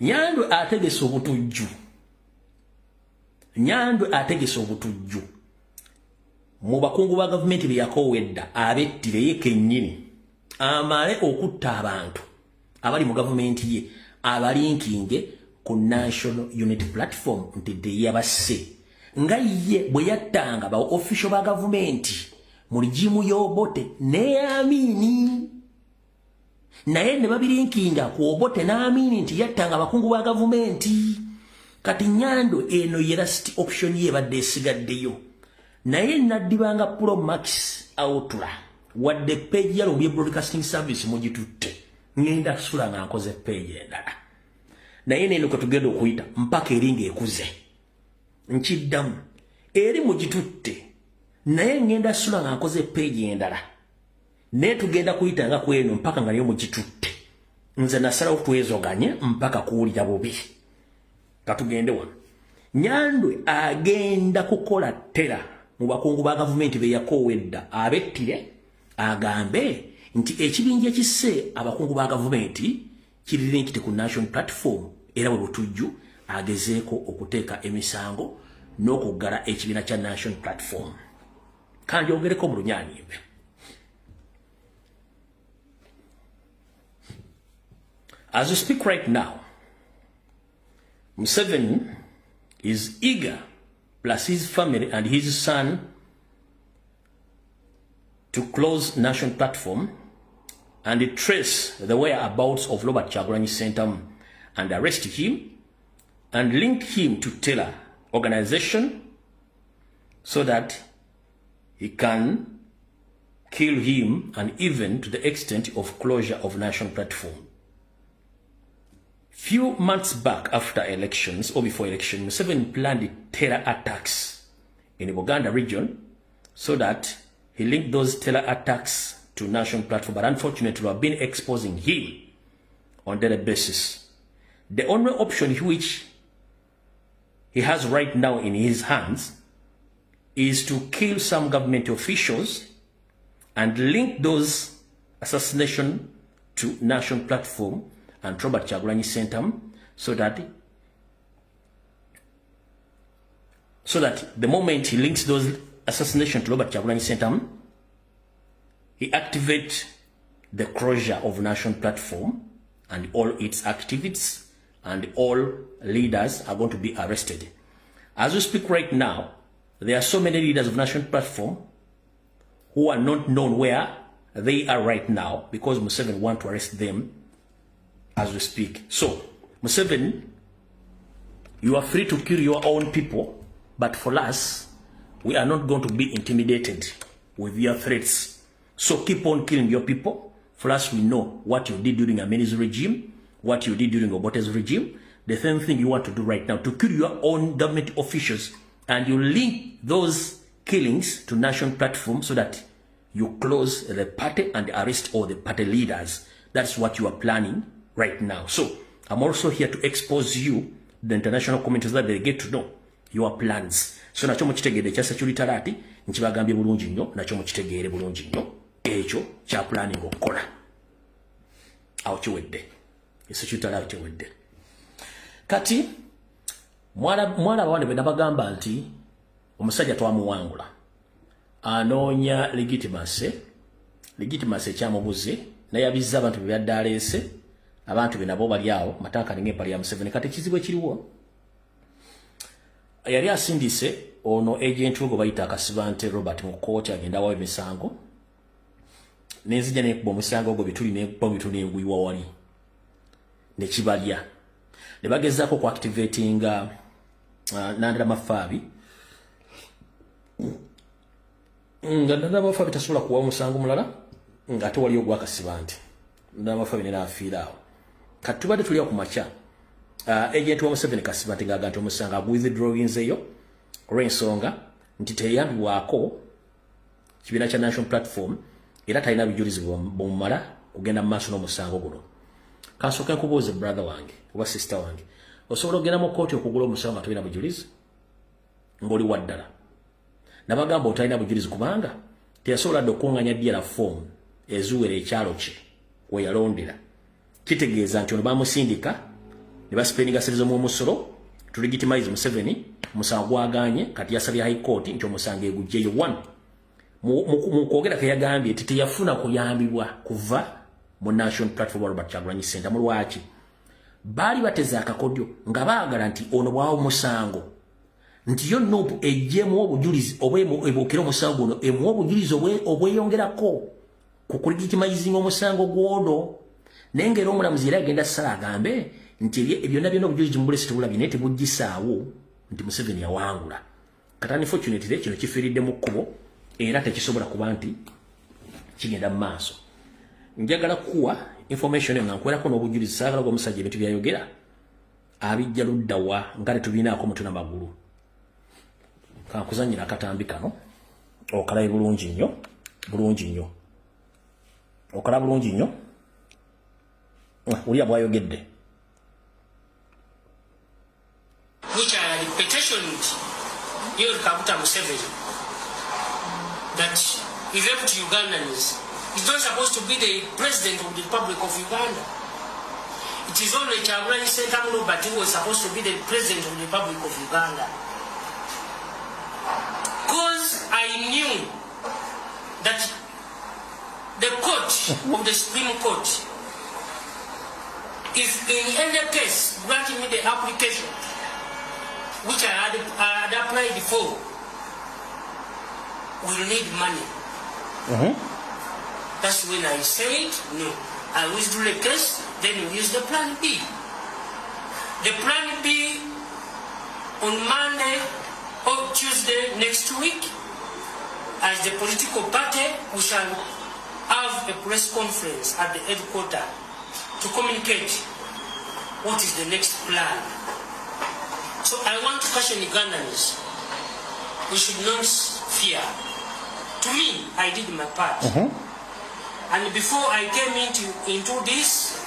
Nyandwe ategese obutujju mu bakungu ba gavumenti be yakoowedda abettire ye kennyini amale okutta abantu abali mu gavumenti ye abalinkinge ku National Unity Platform nti yabasse nga ye bwe yattanga ba official ba gavumenti mu ligimu y'Obote ne Amini naye ne babirinkinga ku Obote n'Amini nti yattanga abakungu ba gavumenti kati Nyando eno ye last option ye badde esigaddeyo naye naddibanga Pro Max Outla wadde page ya Lumbye Broadcasting Service mugitutte ngenda kusula nga nkoze page endala naye neno katugenda okuyita mpaka eringa ekuze nkiddamu eri mugitutte naye ngenda sula nga nkoze page endala ne tugenda kuyita nga kweno mpaka nga nayo mugitutte nze nasalawo twezoganye mpaka kuwulira bubi katugende wano Nyandwe agenda kukola tera mu bakungu ba gavumenti be yakoowedda abettire agambe nti ekibinja ekisse abakungu ba gavumenti kiri linkite ku National Platform era bwe butujju agezeeko okuteeka emisango n'okuggala ekibiina kya National Platform kanjogereko mu Lunyaanyimbe As we speak right now, Museveni is eager, plus his family and his son, to close National Platform and trace the whereabouts of Robert Kyagulanyi Ssentamu and arrest him and link him to Taylor organization so that he can kill him, and even to the extent of closure of National Platform. Few months back after elections or before election, Museveni planned terror attacks in the Buganda region so that he linked those terror attacks to National Platform, but unfortunately we have been exposing him on a daily basis. The only option which he has right now in his hands is to kill some government officials and link those assassination to National Platform and Robert Kyagulanyi Ssentamu so that the moment he links those assassination to Robert Kyagulanyi Ssentamu, he activates the closure of National Platform and all its activities, and all leaders are going to be arrested. As we speak right now, there are so many leaders of National Platform who are not known where they are right now because Museveni want to arrest them as we speak. So, Museveni, you are free to kill your own people, but for us, we are not going to be intimidated with your threats. So keep on killing your people. For us, we know what you did during Amini's regime, what you did during Obote's regime, the same thing you want to do right now, to kill your own government officials, and you link those killings to National Platform so that you close the party and arrest all the party leaders. That's what you are planning right now. So I'm also here to expose you, the international community, so that they get to know your plans. So nacho mukitegere kya security alert nkibagambye bulungi nnyo, nacho mukitegere bulungi nnyo ekyo kya planning okukola. Awo kiwedde. Security alert kiwedde. Kati mwala wane bwe nabagamba nti omusajja twamuwangula anoonya legitimacy kyamubuze naye abizza abantu bye byaddaaleese abantu be nabo bali awo mataka ninge pali ya Museveni. Kati kizibu ekiriwo yali asindise ono agent we bayita Kasibante Robert Mukoti agenda wawe misango nenzija ne kubo musango ogwo bituli ne kubo bituli enguywa wali ne kibalya ne bagezako ku activating Nandala Mafabi nga Nandala Mafabi tasobola kuwa musango mulala nga ate wali ogwa Kasibante Nandala Mafabi ne afiira awo. Kati tubadde tuli ku macha agent wa Museveni Kasibante ng'agamba omusanga withdrawings eyo olw'ensonga nti teyambibwako kibiina kya National Platform era talina bijulizi bumala kugenda mu maaso n'omusango guno. Kasooka nkubuuze brother wange oba sister wange, osobola okugenda mu kkooti okugula omusango nga tolina bujulizi ng'oli waddala? Nabagamba otalina bujulizi kubanga teyasobola dde okuŋŋanya ddala form eziwera ekyalo kye we yalondera. Kitegeeza nti ono bamusindika ne basipendinga serizo mu musolo to legitimize Museveni, musango gwaganye kati yasabye High Court nti omusango egujjeyo 1 mu kwogera ke yagambye nti teyafuna kuyambibwa kuva mu National Platform Robert Kyagulanyi Ssentamu. Lwaki? Baali bateze akakodyo nga baagala nti ono bwawo musango nti yo nopu ejjemu obujulizi obwebukira omusango guno emu obujulizi obweyongerako ku kulegitimizinga omusango gwono. Naye ng'era omulamuzi era agenda ssala agambe nti byonna obujulizi mubulesi tebulabye naye tebuggisaawo nti Museveni yawangula. Kati unfortunately kino kifiiridde mu kkubo era tekisobola kuba nti kigenda mu maaso. Njagala kuwa information nga nkwerako n'obujulizi saagala gw'omusajja ebintu byayogera abijja ludda wa nga tetubiinaako mutwe n'amagulu. Kankuzannyira akatambi kano okalabe bulungi nnyo okala bulungi nnyo uliya bwayogedde. Which I petitioned Yoweri Kaguta Museveni that he left Ugandans. He's not supposed to be the president of the Republic of Uganda. It is only Kyagulanyi Ssentamu but he was supposed to be the president of the Republic of Uganda. Because I knew that the court of the Supreme Court if in any case granting me the application which I had applied for, will need money. That's when I said no. I withdrew the case, then we use the plan B. The plan B on Monday or Tuesday next week, as the political party, we shall have a press conference at the headquarters to communicate what is the next plan. So I want to caution the Ugandans. We should not fear. To me, I did my part. And before I came into this,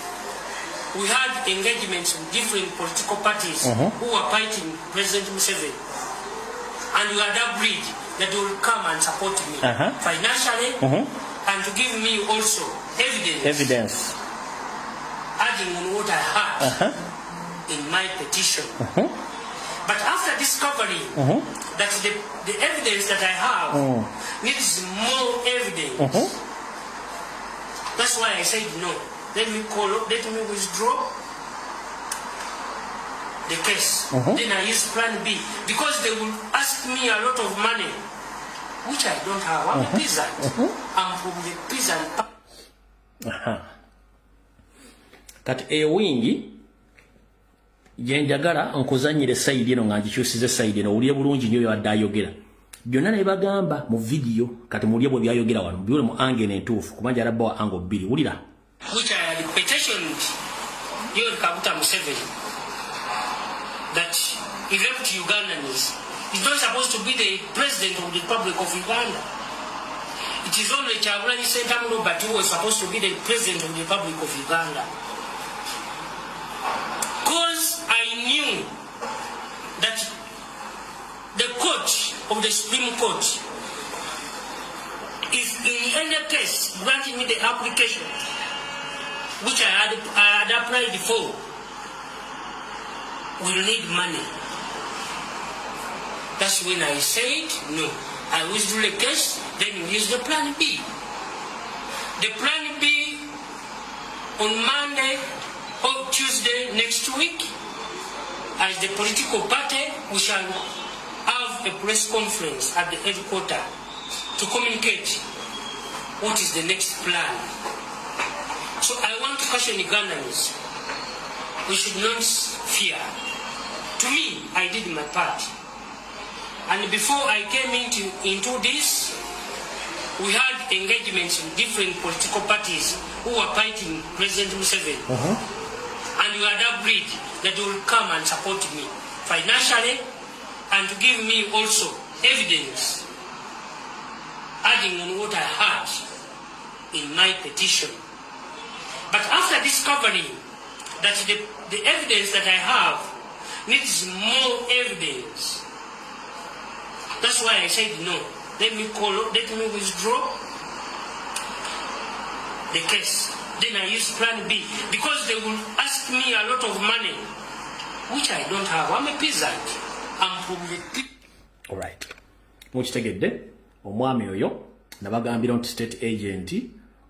we had engagements with different political parties who were fighting President Museveni. And we had agreed that they will come and support me financially and to give me also evidence. Adding on what I had in my petition. But after discovering that the evidence that I have needs more evidence, that's why I said no. Let me withdraw the case. Then I use plan B. Because they will ask me a lot of money, which I don't have. I'm a peasant. I'm from the peasant. Kati ewingi jenjagala nkuzanyire side eno nga ngikyusize side eno uliye bulungi nnyo yadde ayogera byonna ne bagamba mu video kati mulye bwe byayogera wano byole mu ange n'entuufu kubanja alabba wa ango bbiri wulira which I had petitioned Yoweri Kaguta Museveni that he left Ugandans. He's not supposed to be the president of the Republic of Uganda. It is only Kyagulanyi Ssentamu Robert who was supposed to be the president of the Republic of Uganda. Because I knew that the court of the Supreme Court, if in any case granting me the application which I had applied for, will need money. That's when I said no. I withdrew the case, then we use the plan B. The plan B on Monday or Tuesday next week, as the political party, we shall have a press conference at the headquarters to communicate what is the next plan. So I want to caution Ugandans. We should not fear. To me, I did my part. And before I came into this, we had engagements with different political parties who were fighting President Museveni. And we had agreed that they will come and support me financially and to give me also evidence, adding on what I had in my petition. But after discovering that the evidence that I have needs more evidence, that's why I said no. Let me withdraw the case. Then I use plan B. Because they will ask me a lot of money, which I don't have. I'm a peasant. I'm from the... Alright. Mukitegedde omwami oyo nabagambira nti state agent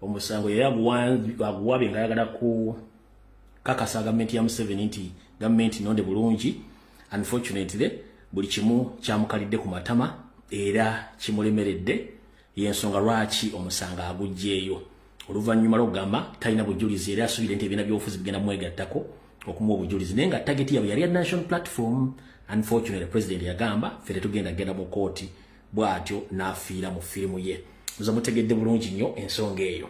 omusango yaguwabye nga ayagala ku kakasa gavumenti ya Museveni nti gavumenti nonde bulungi. Unfortunately buli kimu kyamukalidde ku matama era kimulemeredde yensonga lwaki omusanga agujjeeyo oluvannyuma lw'okugamba talina bujulizi era asubire nti ebibiina by'obufuzi bigenda mwegattako okumuwa obujulizi naye nga tageti yabwe yali ya national platform. Unfortunately president yagamba ffe tetugenda mu kooti bw'atyo n'afiira mu firimu ye. Muza mutegedde bulungi nnyo ensonga eyo.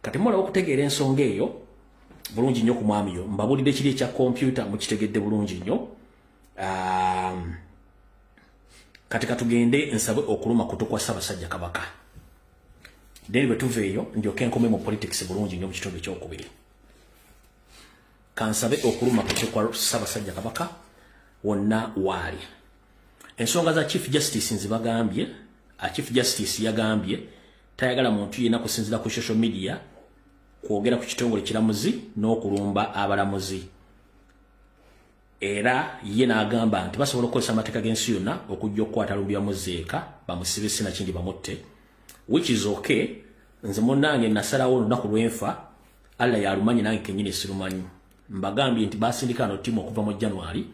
Kati mulaba okutegeera ensonga eyo bulungi nnyo ku mwami yo mbabulidde kiri ekya kompyuta mukitegedde bulungi nnyo. Kati katugende nsabe okuluma kutu kwa Ssaabasajja Kabaka. Then bwe tuva eyo ndyoke nkome mu politics bulungi nnyo mu kitundu ekyokubiri. Kansabe okuluma kutu kwa Ssaabasajja Kabaka wonna waali. Ensonga za Chief Justice nzibagambye. Chief Justice yagambye tayagala muntu yenna kusinzira ku social media kwogera ku kitongole kiramuzi n'okulumba abalamuzi. Era ye n'agamba nti basobola okukozesa amateeka g'ensi yonna okujja okukwata Lumbya Muzeeka bamusibe sinakindi bamutte, which is okay. Nze munnange nasalawo olunaku lwenfa Allah yalumanyi nange kennyini sirumanyi. mbagambye nti basindikano timu okuva mu January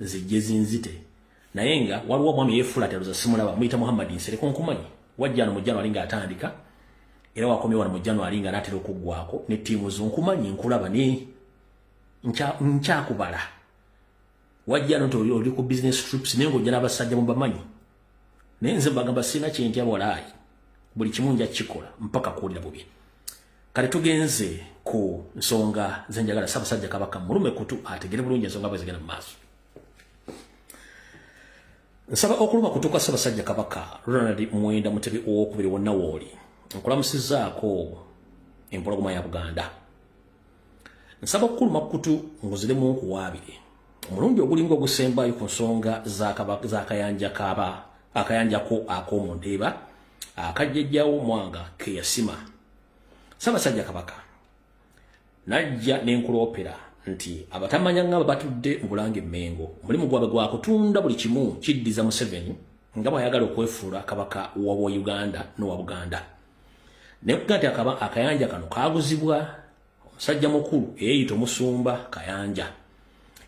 zijje zinzite naye nga waliwo mwami yefula teruza simulaba muyita Muhammad Nsereko nkumanyi wajjano mu January nga atandika era wakomye wano mu January nga natera okuggwako ne timu zonkumanyi nkulaba ni ncha kubala wajjano to oli ku business trips nengo jana basajja mubamanyi nenze bagamba sina kintu abolayi buli kimunja kikola mpaka kuulira bubi kale tugenze ku nsonga zenjagala Ssaabasajja Kabaka mulume kutu ategere bulungi ensonga bwezigenda mu maaso. Nsaba okuluma kutuka Ssaabasajja Kabaka Ronald Mwenda Mutebi owokubiri wonna wooli nkulamusizaako empologoma ya Buganda. Nsaba okuluma kutu nguziremu nkuwaabire omulundi ogulinga ogusembayo ku nsonga akayanjako ak'omundeeba akajjejjawo Mwanga ke yasima. Ssaabasajja Kabaka najja n'enkuloopera nti abatamanya nga batudde mu Bulange Mmengo mulimu gwabwe gwa kutunda buli kimu kiddiza Museveni nga bw'ayagala okwefuula kabaka wa Uganda n'owa Buganda. Ne kugati akayanja kano kaaguzibwa omusajja mukulu eyita Omusumba Kayanja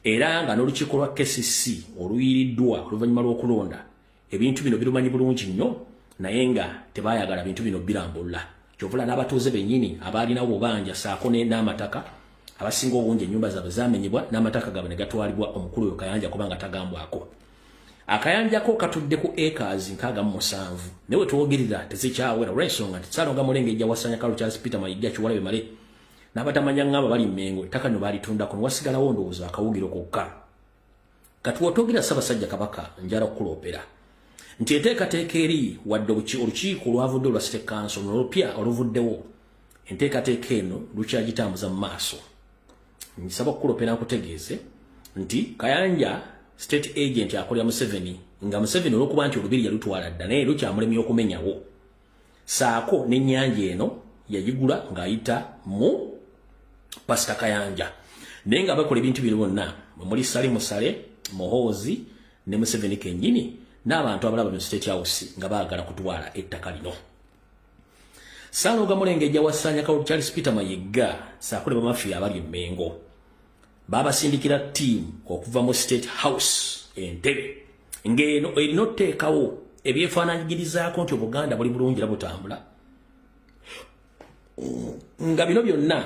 era nga n'olukiiko lwa KCC oluyiriddwa oluvannyuma lw'okulonda ebintu bino birumanyi bulungi nnyo naye nga tebaayagala bintu bino birambulula. Kyovula n'abatuuze bennyini abaalinawo obanja saako n'amataka abasinga obungi ennyumba zaabwe zaamenyebwa n'amataka gaabwe ne gatwalibwa omukulu oyo Kayanja kubanga tagambwako. Akayanjako katudde ku acres 67 newe twogerera tezikyawera olw'ensonga nti Ssaalonga Mulengejja Wasanya Kalu Charles Peter Mayiga Kiwalabe Male n'abatamanya ng'abo bali Mmengo ettaka lino baalitundako ne wasigalawo ndowooza akawugiro kokka. Kati wotwogera Ssaabasajja Kabaka njala okukuloopera nti enteekateeka eri wadde olukiiko lwavudde olwa State Council n'olupya oluvuddewo enteekateeka eno lukyagitambuza mu maaso. Nsaba okukuloopera nkutegeeze nti Kayanja state agent akolera Museveni nga Museveni olw'okuba nti olubiri yalutwala dda naye lukyamulemye okumenyawo saako n'ennyanja eno yagigula ng'ayita mu Pastor Kayanja naye nga bakola ebintu bino bonna muli Sale Musale Muhoozi ne Museveni kennyini n'abantu abalaba mu State House nga baagala kutwala ettaka lino. Ssaalonga Mulengejja Wasanya Kalu Charles Peter Mayiga saako ne bamafiya abali Mmengo babasindikira team okuva mu State House Entebbe ng'eno erina otteekawo ebyefaanaanyigirizaako nti Obuganda buli bulungi era butambula nga bino byonna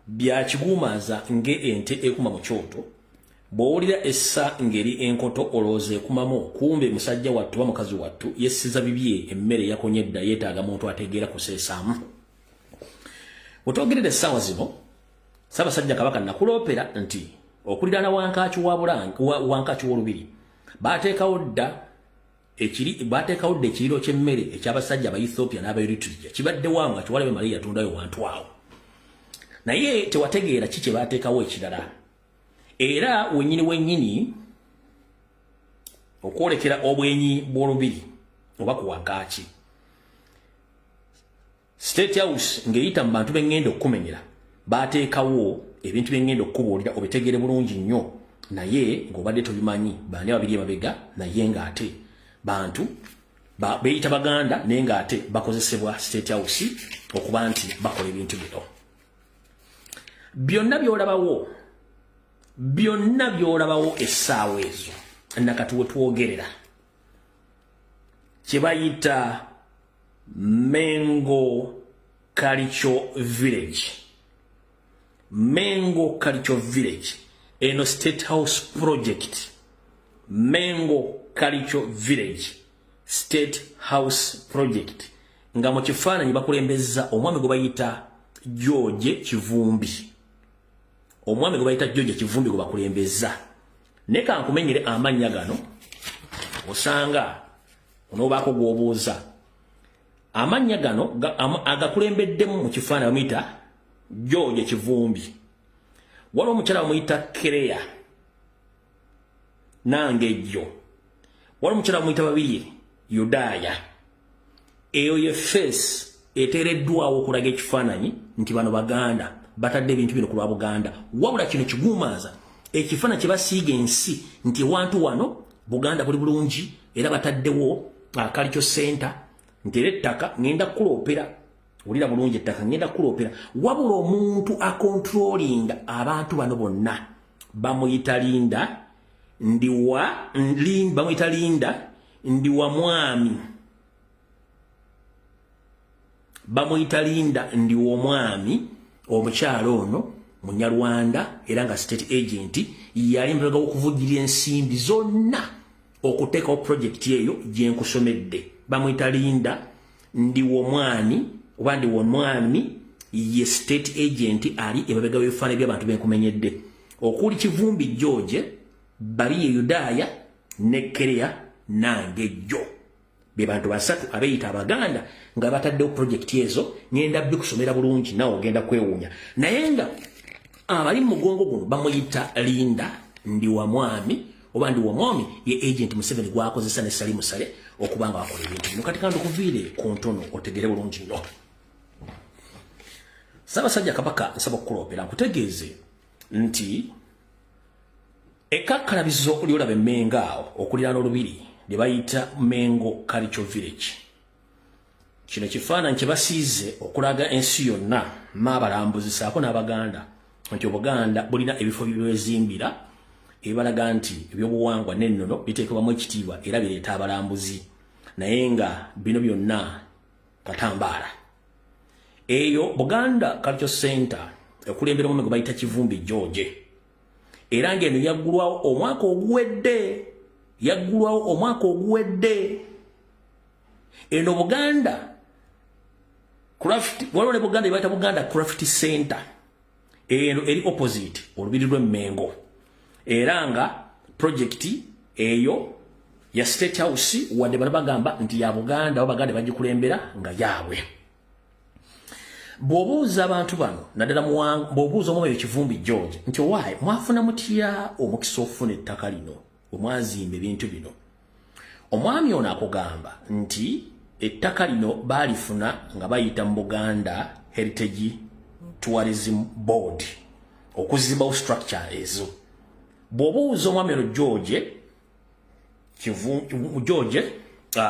byakiguumaaza ng'ente ekuma mu kyoto bw'owulira essa ngeri enkoto olowooza ekumamu kumbe musajja wattu oba mukazi wattu yessiza bibye emmere yakonye edda yeetaaga muntu ategeera kuseesaamu. Wetwogerera essaawa zino Ssaabasajja Kabaka nakuloopera nti okuliraana Wankaaki w'olubiri baateekawo dda ekiriro ky'emmere eky'abasajja aba Ethiopia n'aba Eritrea kibadde waamu nga Kiwalabe Male yatundayo wantu awo naye tewategeera ki kye baateekawo ekirala era wennyini okwolekera obwenyi bw'olubiri oba ku Wankaaki State House ng'eyita mu bantu b'engenda okukumenyera baateekawo ebintu by'engenda okukubuulira obitegeere bulungi nnyo naye ng'obadde tobimanyi bani babiri emabega naye ng'ate bantu beeyita Baganda naye ng'ate bakozesebwa State House okuba nti bakola ebintu bino. Byonna by'olabawo essaawa ezo nakati we twogerera kye bayita Mengo Cultural Village eno State House project Mengo Cultural Village State House project nga mu kifaananyi bakulembeza omwami gwe bayita George Kivumbi gwe bakulembeza ne kankumenyere amannya gano osanga onoobaako gw'obuuza amannya gano agakulembeddemu mu kifaananyi bamuyita George Kivumbi waliwo omukyala bamuyita Kereya Nangejjo waliwo omukyala bamuyita Babiri Yudaya eyo ye face eteereddwawo okulaga ekifaananyi nti bano Baganda batadde ebintu bino ku lwa Buganda wabula kino kiguumaaza ekifaananyi kye basiiga ensi nti ewantu wano Buganda buli bulungi era bataddewo Cultural Center nti era ettaka ngenda kukuloopera ulira bulungi ettaka ngenda kuloopera wabula omuntu akontrolinga abantu bano bonna bamuyita Linda ndi wa mwami bamuyita Linda ndi wa mwami omukyalo ono Munyarwanda era nga state agent yali mbaga okuvugirira ensimbi zonna okuteekawo project eyo gye nkusomedde bamuyita Linda ndi wa mwami oba ndi wa mwami ye state agent ali emabega w'ebifaananyi by'abantu benkumenyedde okuli Kivumbi George Bariye Yudaya ne Kerea nange jjo be bantu basatu abeyita Abaganda nga bataddewo project ezo ngenda bikusomera bulungi nawe ogenda kwewuunya naye nga abali mu mugongo guno bamuyita Linda ndi wa mwami oba ndi wa mwami ye agent Museveni gwakozesa ne Salimu Sale okubanga wakola ebintu bino kati kandi okuviire ku ntono otegere bulungi nnyo Ssaabasajja Kabaka nsaba okukuloopera nkutegeeze nti ekakkalabizo lyolaba Emmengo awo okuliraana olubiri lye bayita Mengo Cultural Village kino kifaananyi kye basiize okulaga ensi yonna maabalambuzi saako n'Abaganda nti Obuganda bulina ebifo byebezimbira ebalaga nti ebyobuwangwa n'ennono biteekebwamu ekitiibwa era bireeta abalambuzi naye nga bino byonna katambaala eyo Buganda Cultural Center ekulembera omwami gwe bayita Kivumbi George era ng'eno yaggulwawo omwaka oguwedde eno Buganda Craft waliwo ne Buganda bayita Buganda Craft Center eno eri opposite olubiri lw'Emmengo era nga project eyo ya State House wadde bano bagamba nti ya Buganda Abaganda bagikulembera nga yaabwe bw'obuuza abantu bano naddala bw'obuuza omwami Kivumbi George nti owaayi mwafuna mutya omukisa ofuna ettaka lino omwazimba ebintu bino omwami ono akugamba nti ettaka lino baalifuna nga bayita mu Buganda Heritage Tourism Board okuzimbawo structure ezo bw'obuuza omwami ono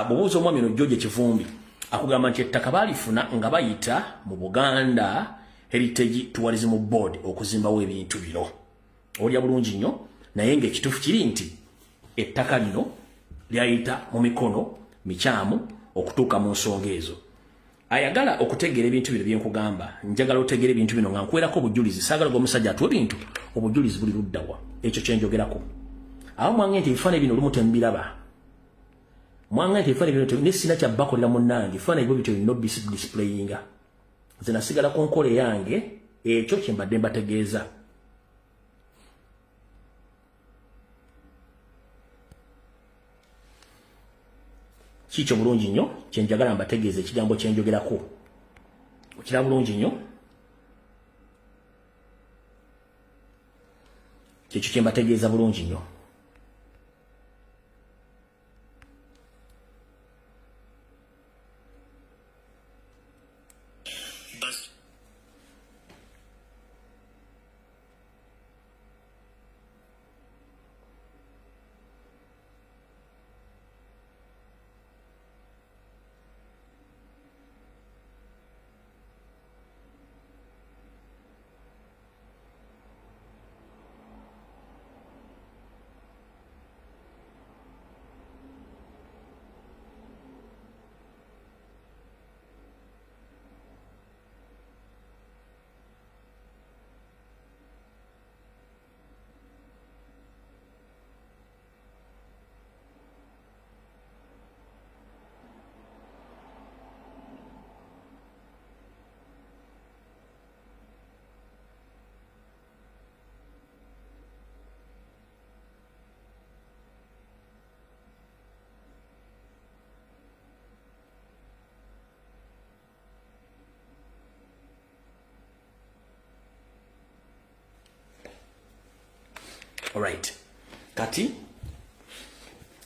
bw'obuuza omwami ono George Kivumbi akugamba nti ettaka baalifuna nga bayita mu Buganda Heritage Tourism Board okuzimbawo ebintu bino olya bulungi nnyo naye ng'ekituufu kiri nti ettaka lino lyayita mu mikono mikyamu okutuuka mu nsonga ezo ayagala okutegeera ebintu bino byenkugamba njagala otegeera ebintu bino nga nkwerako obujulizi saagala g'omusajja atuwa ebintu obujulizi buli luddawa ekyo kyenjogerako awo mwange nti ebifaananyi bino olumu tembiraba mwange nti ebifaananyi bino nesina kyabbakolera munnange ebifaananyi byo bityo no displayinga nze nasigala ku nkola eyange ekyo kyembadde mbategeeza kikyo bulungi nnyo kyenjagala mbategeeza ekigambo kyenjogerako okira bulungi nnyo kyekyo kyembategeeza bulungi nnyo Alright. Kati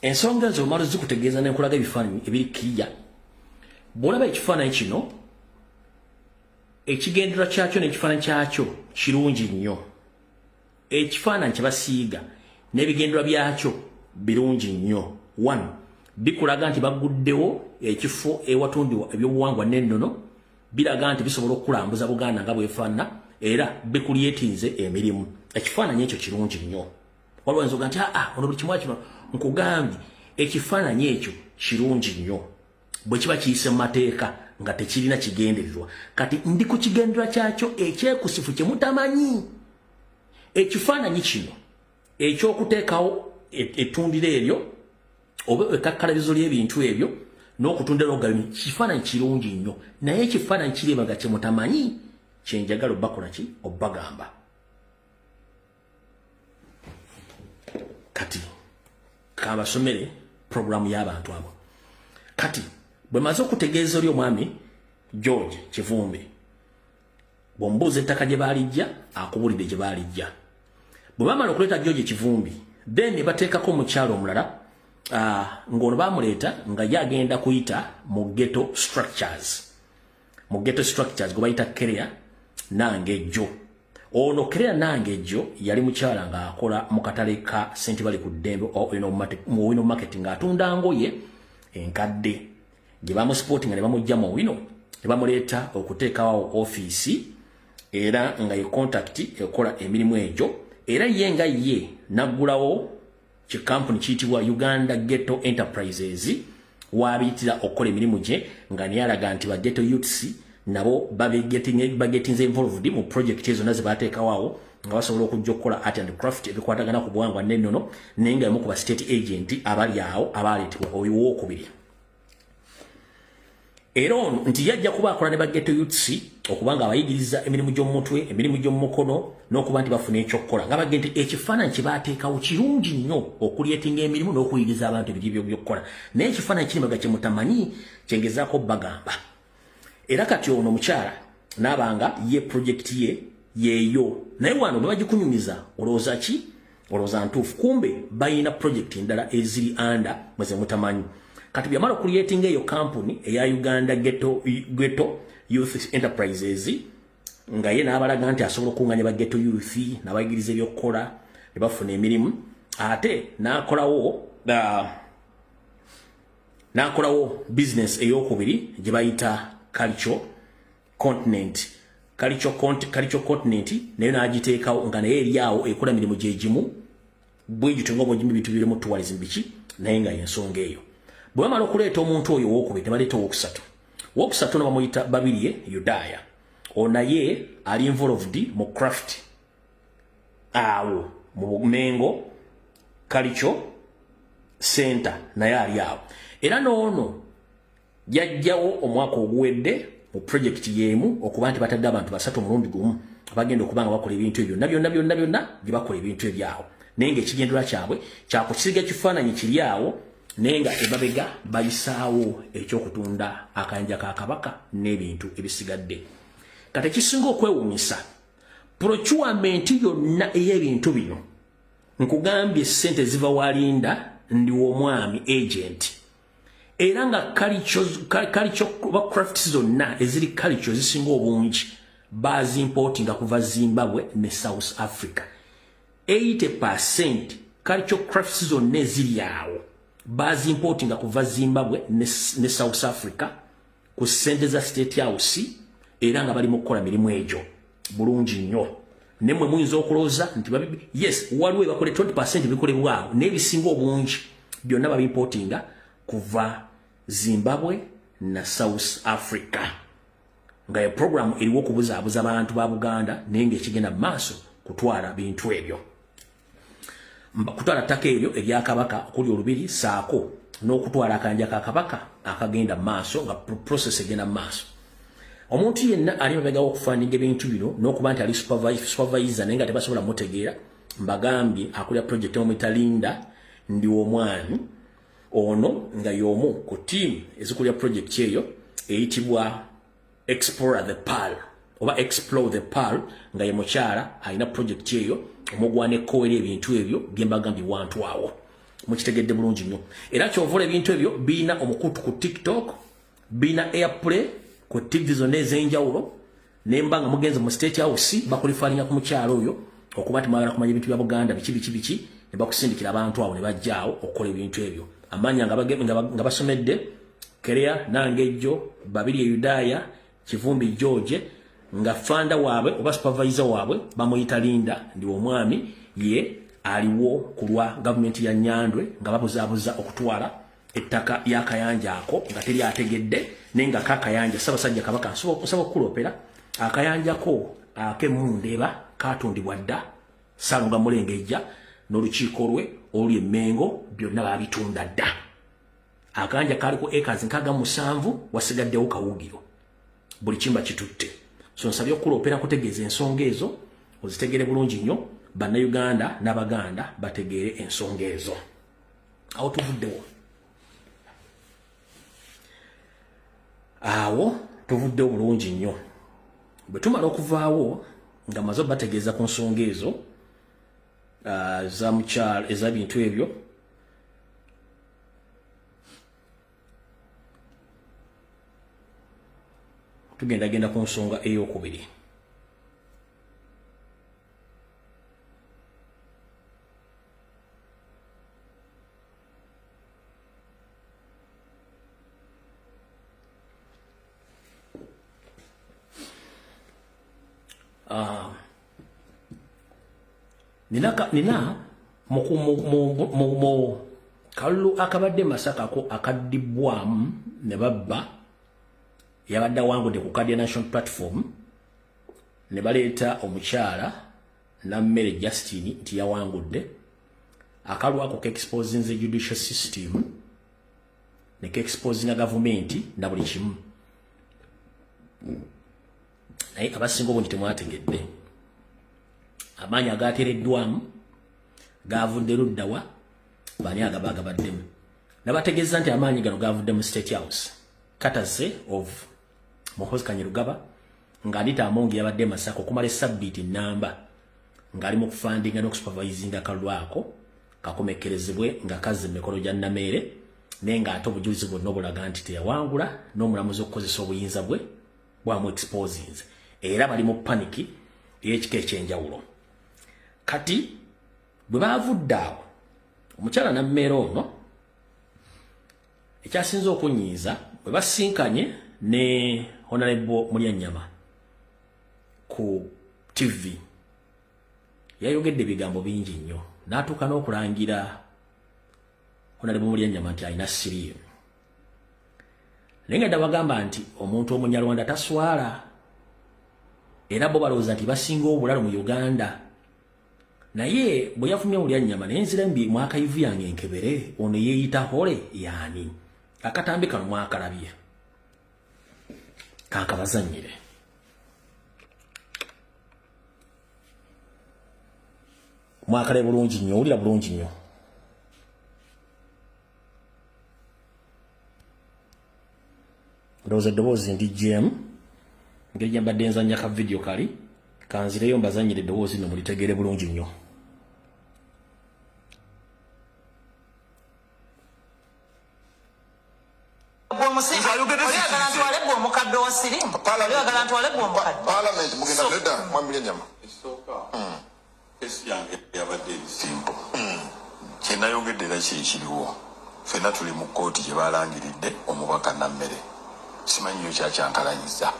ensonga zo maro zikutegeeza n'enkulaga ebifaananyi ebiri kiriya bw'olaba ekifaananyi kino ekigendera kyakyo n'ekifaananyi kyakyo kirungi nnyo ekifaananyi kye basiiga n'ebigendera byakyo birungi nnyo 1 bikulaga nti baguddewo ekifo ewatundibwa ebyobuwangwa n'ennono biraga nti bisobola okulambuza Buganda nga bwefaana era bikulietinze emirimu. Ekifaananyi ekyo kirungi nnyo. Waliwo nzoga nti ono buli kimu kino nkugambye ekifaananyi ekyo kirungi nnyo. Bwe kiba kiyise mu mateeka nga tekirina kigendererwa. Kati ndi ku kigendererwa kyakyo ekyekusifu kye mutamanyi. Ekifaananyi kino ekyokuteekawo ettundiro eryo oba ekakkalirizo ly'ebintu ebyo n'okutundira ogalimi kifaananyi kirungi nnyo. Naye ekifaananyi kiribaga kye mutamanyi kyenjagala obbakola ki obbagamba. Kati kabasomere programu y'abantu abo. Kati bwe maze okutegeeza oli omwami George Kivumbi bw'ombuuza ettaka gye baalijja akubulidde gye baalijja. Bwe baamala okuleeta George Kivumbi then ne bateekako omukyalo omulala ng'ono baamuleeta nga ye agenda kuyita mu ghetto structures. Mu ghetto structures gwe bayita Kerea Nangejjo. Ono Kerea Nangejjo yali mukyala ng'akola mu katale ka St. Bali ku Ddembe mu Wino Market ng'atunda ngoye enkadde. Gye bamusportinga ne bamujja mu Wino ne bamuleeta okuteekawo ofiisi era nga ye contact ekola emirimu egyo. Era ye nga ye naggulawo kikampuni kiyitibwa Uganda Ghetto Enterprises wabiyitira okukola emirimu gye nga naye alaga nti ba ghetto youths nabo bagetinze involved mu project ezo naze bateekawo nga basobola okujja okukola art and craft ebikwatagana ku buwangwa n'ennono naye nga emu ku ba state agent abali awo abaleetebwa oyo wookubiri. Era ono nti yajja kuba akola ne ba ghetto youths okuba nga abayigiriza emirimu gy'omutwe emirimu gy'omukono n'okuba nti bafuna ekyokukola nga bagenda nti ekifaananyi kye baateekawo kirungi nnyo okulyetinga emirimu n'okuyigiriza abantu ebiri by'okukola. Naye ekifaananyi kiribaga kye mutamanyi kyengezaako bagamba. Era kati ono omukyala n'abanga ye project ye yeeyo. Naye wano bwe bagikunyumiza olowooza ki? Olowooza ntuufu. Kumbe bayina project endala eziri anda mweze mutamanyi. Kati byamala okuliyetinga eyo kampuni eya Uganda Ghetto Youth Enterprises nga ye n'abalaga nti asobola okunganya ba ghetto youth n'abayigiriza ebyokukola ne bafuna emirimu. Ate n'akolawo business ey'okubiri gye bayita Culture Continent. Culture Continent nayo n'agiteekawo nga naye eryawo ekola mirimu gye gimu bwe gityo ng'obwenjimu bintu biri mu tourism biki naye nga y'ensonga eyo. Bwe bamala okuleeta omuntu oyo owokubiri tebaleeta owokusatu. Owokusatu no bamuyita Babirye Yudaya. Onaye ali involved mu craft awo mu Mengo Culture Center naye ali awo. Era n'ono yajjawo omwaka oguwedde mu project y'emu okuba nti batadde abantu basatu omulundi gumu abagenda okuba nga bakola ebintu ebyo byonna gye bakola ebintu ebyawo. Naye ng'ekigendera kyabwe kyakukisiga kifaananyi kiri awo naye nga emabega bayisaawo ekyokutunda akanja ka Kabaka n'ebintu ebisigadde. Kati ekisinga okwewuunyisa procurement yonna ey'ebintu bino nkugambye ssente ziva walinda ndi w'omwami agent. Era nga culture crafts zonna eziri culture zisinga obungi bazimportinga kuva Zimbabwe ne South Africa. 80% culture crafts zonna eziri awo bazimportinga kuva Zimbabwe ne South Africa ku ssente za State House era nga bali mu kukola mirimu egyo bulungi nnyo. Nemwe muyinza okulowooza nti yes waliwo bakole 20% bikolebwawo n'ebisinga obungi byonna babimportinga kuva Zimbabwe na South Africa. Nga ye program eriwo okubuzaabuza abantu ba Buganda naye ng'ekigenda mu maaso kutwala bintu ebyo. Kutwala ttaka eryo erya Kabaka okuli olubiri saako n'okutwala akanja ka Kabaka akagenda mu maaso nga process egenda mu maaso. Omuntu yenna ali mabega w'okufandinga ebintu bino n'okuba nti ali supervisor naye nga tebasobola mutegeera mbagambye akulira project omuyita Linda ndi w'omwami ono nga y'omu ku team ezikulira project eyo eyitibwa Explore the Pearl nga ye mukyala alina project eyo omugwana ekkoera ebintu ebyo byembagambye wantu awo mukitegedde bulungi nnyo. Era kyovula ebintu ebyo biina omukutu ku TikTok biina airplay ku TV zonna ez'enjawulo nemba nga mugenze mu State House bakulifalinga ku mukyalo oyo okuba nti mwagala kumanya ebintu bya Buganda biki ne bakusindikira abantu awo ne bajjaawo okukola ebintu ebyo. Amanya nga basomedde Kerea Nangejjo, Babirye Yudaya, Kivumbi George nga fanda waabwe oba supervisor waabwe bamuyita Linda ndi omwami ye aliwo kulwa government ya Nyandwe nga babuzaabuza okutwala ettaka lya Kayanja ako nga teri ategedde nenga kakayanja Ssaabasajja Kabaka nsaba okulopera akayanja ko akemundeba katundibwa dda Salonga Mulengejja n'olukiiko lwe oluli Emmengo byonna babitunda dda. Akayanja kaliko acres nkaga 7 wasigaddewo kawugiro buli kimba kitutte. So nsabye okulopera kutegeeza ensonga ezo ozitegere bulungi nnyo bannayuganda n'Abaganda bategeere ensonga ezo. Awo tuvuddewo. Awo tuvuddewo bulungi nnyo. Bwe tumala okuvaawo nga maze bategeeza ku nsonga ezo za mukyala eza bintu ebyo tugenda ku nsonga ey'okubiri. Nina mu kalulu akabadde Masaka ko akaddibwamu ne babba yabadde wangudde ku Kadiya National Platform ne baleeta omukyala Nammere Justine nti yawangudde akalulu ako ke-exposing the judicial system ne ke-exposing government na buli kimu naye abasinga obundi temwategedde amaanyi agateereddwamu gavudde luddawa bani agabaddemu nabategeeza nti amaanyi gano gavudde mu State House Katase of Muhoozi Kanyerugaba nga Anita Amongi yabadde Masaka okumala essabbiiti nnamba ng'ali mu kufandinga n'okusupervisinga akalulu ako kakomekkerezebwe nga kazze mu mikono gya Nameere naye ng'ate obujulizi bwonna obulaga nti teyawangula n'omulamuzi okukozesa obuyinza bwe bwamu exposinze era bali mu paniki ey'ekika ekyenjawulo. Kati bwe bavudde awo omukyala Nammere ono ekyasinza okunyiiza bwe basinkanye ne Honorable Mulyanyama ku TV yayogedde ebigambo bingi nnyo n'atuuka n'okulangira Honorable Mulyanyama nti alina siriimu naye nga dabagamba nti omuntu Omunyarwanda taswala era bo balowooza nti basinga obulalu mu Uganda naye bwe yafumya Mulyanyama naye nzira mbi mwakayivu yange enkebere ono yeeyita Hole yaani akatambi kano mwakalabye kankabazannyire. Mwakale bulungi nnyo owulira bulungi nnyo. Ndowooza eddoboozi ndi GM ngeri gye mbadde nzannya ka video kali kanzireyo mbazannyire eddoboozi lino mulitegeere bulungi nnyo. Parliament mugenda leda mwambile nyama. Kinayogedde era kiriwo fena tuli mu kooti gye balangiridde omubaka Nammere simanyi yo kyakyankalanyiza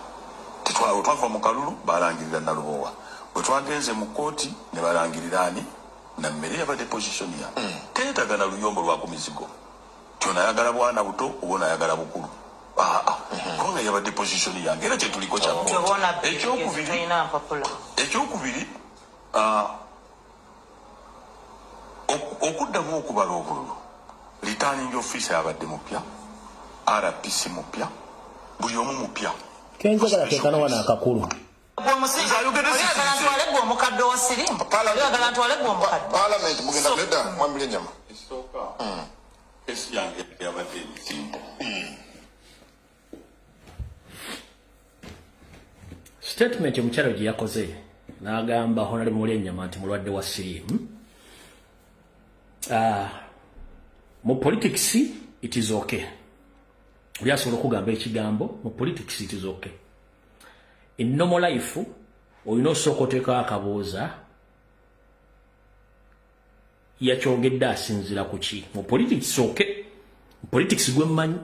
twava mu kalulu balangirira Nalubowa bwe twagenze mu kooti ne balangirira ani Nammere yabadde position ya teetagana luyombo lwa ku mizigo kyonayagala bwana buto oba onayagala bukulu konga yabadde position yange era kyetuliko kya ekyokubiri okuddamu okubala obululu returning officer yabadde mupya RPC mupya buli omu mupya kenjagala tekana wana akakulu Parliament mugenda leda mwambile nyama. Statement omukyalo gye yakoze n'agamba Honorable Mulyanyama nti mulwadde wa siriimu. Mu politics it is okay. Uli asobola okugamba ekigambo mu politics it is okay. In normal life olina osooka oteekawo akabooza yakyogedde asinzira ku ki. Mu politics okay. Mu politics gwe mmanyi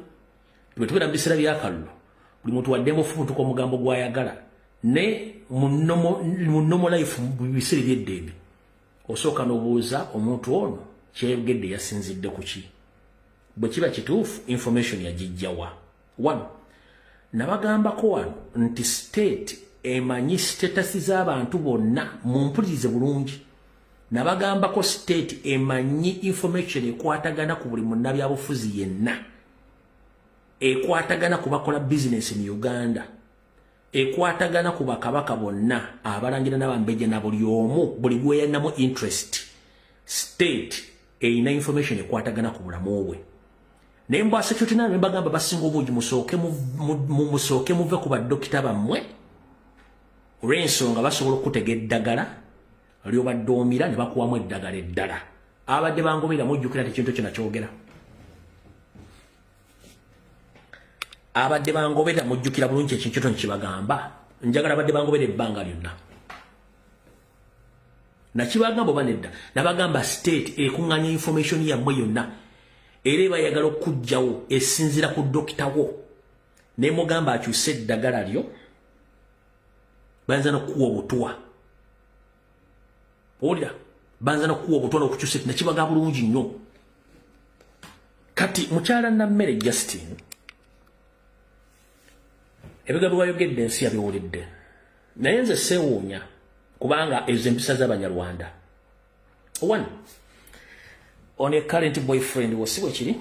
bwe tubeera mu biseera by'akalulu buli muntu wadde mufubutuka omugambo gwayagala ne munomo life bibisiri by'eddembe osooka n'obuuza omuntu ono kyeyogedde yasinzidde ku ki bwe kiba kituufu information yagijjawa. 1 nabagambako wano nti state emanyi status z'abantu bonna mu mpulirize bulungi. Nabagambako state emanyi information ekwatagana ku buli munnabyabufuzi yenna, ekwatagana ku bakola business mu Uganda, ekwatagana ku bakabaka bonna abalangira n'abambejja na buli omu buli gweyannamu interest. State eyina information ekwatagana ku bulamu bwe. Nemba security na mbagamba basinga obungi musooke muve ku badokita bammwe olw'ensonga basobola okutegedda eddagala lyobaddoomira ne bakuwamu eddagala eddala. Abadde bangobera mujjukira tekintu kyo nakyogera. Abadde bangobera mujjukira bulungi ekintu kyo nkibagamba. Njagala abadde bangobera ebbanga lyonna. Nakibagamba oba nedda. Nabagamba state ekuŋŋanya information yammwe yonna. Era bayagala okujjawo esinzira ku dokita wo. Ne mugamba akyuse eddagala lyo. Banza n'okuwa obutwa. Olira banza n'okuwa obutwa n'okukyusa nakibaga bulungi nnyo. Kati mukyala Nammere Justin ebigambo byayogedde ensi yabiwulidde. Naye nze seewuunya kubanga ezo empisa z'Abanyarwanda. 1 on a current boyfriend wo si bwe kiri.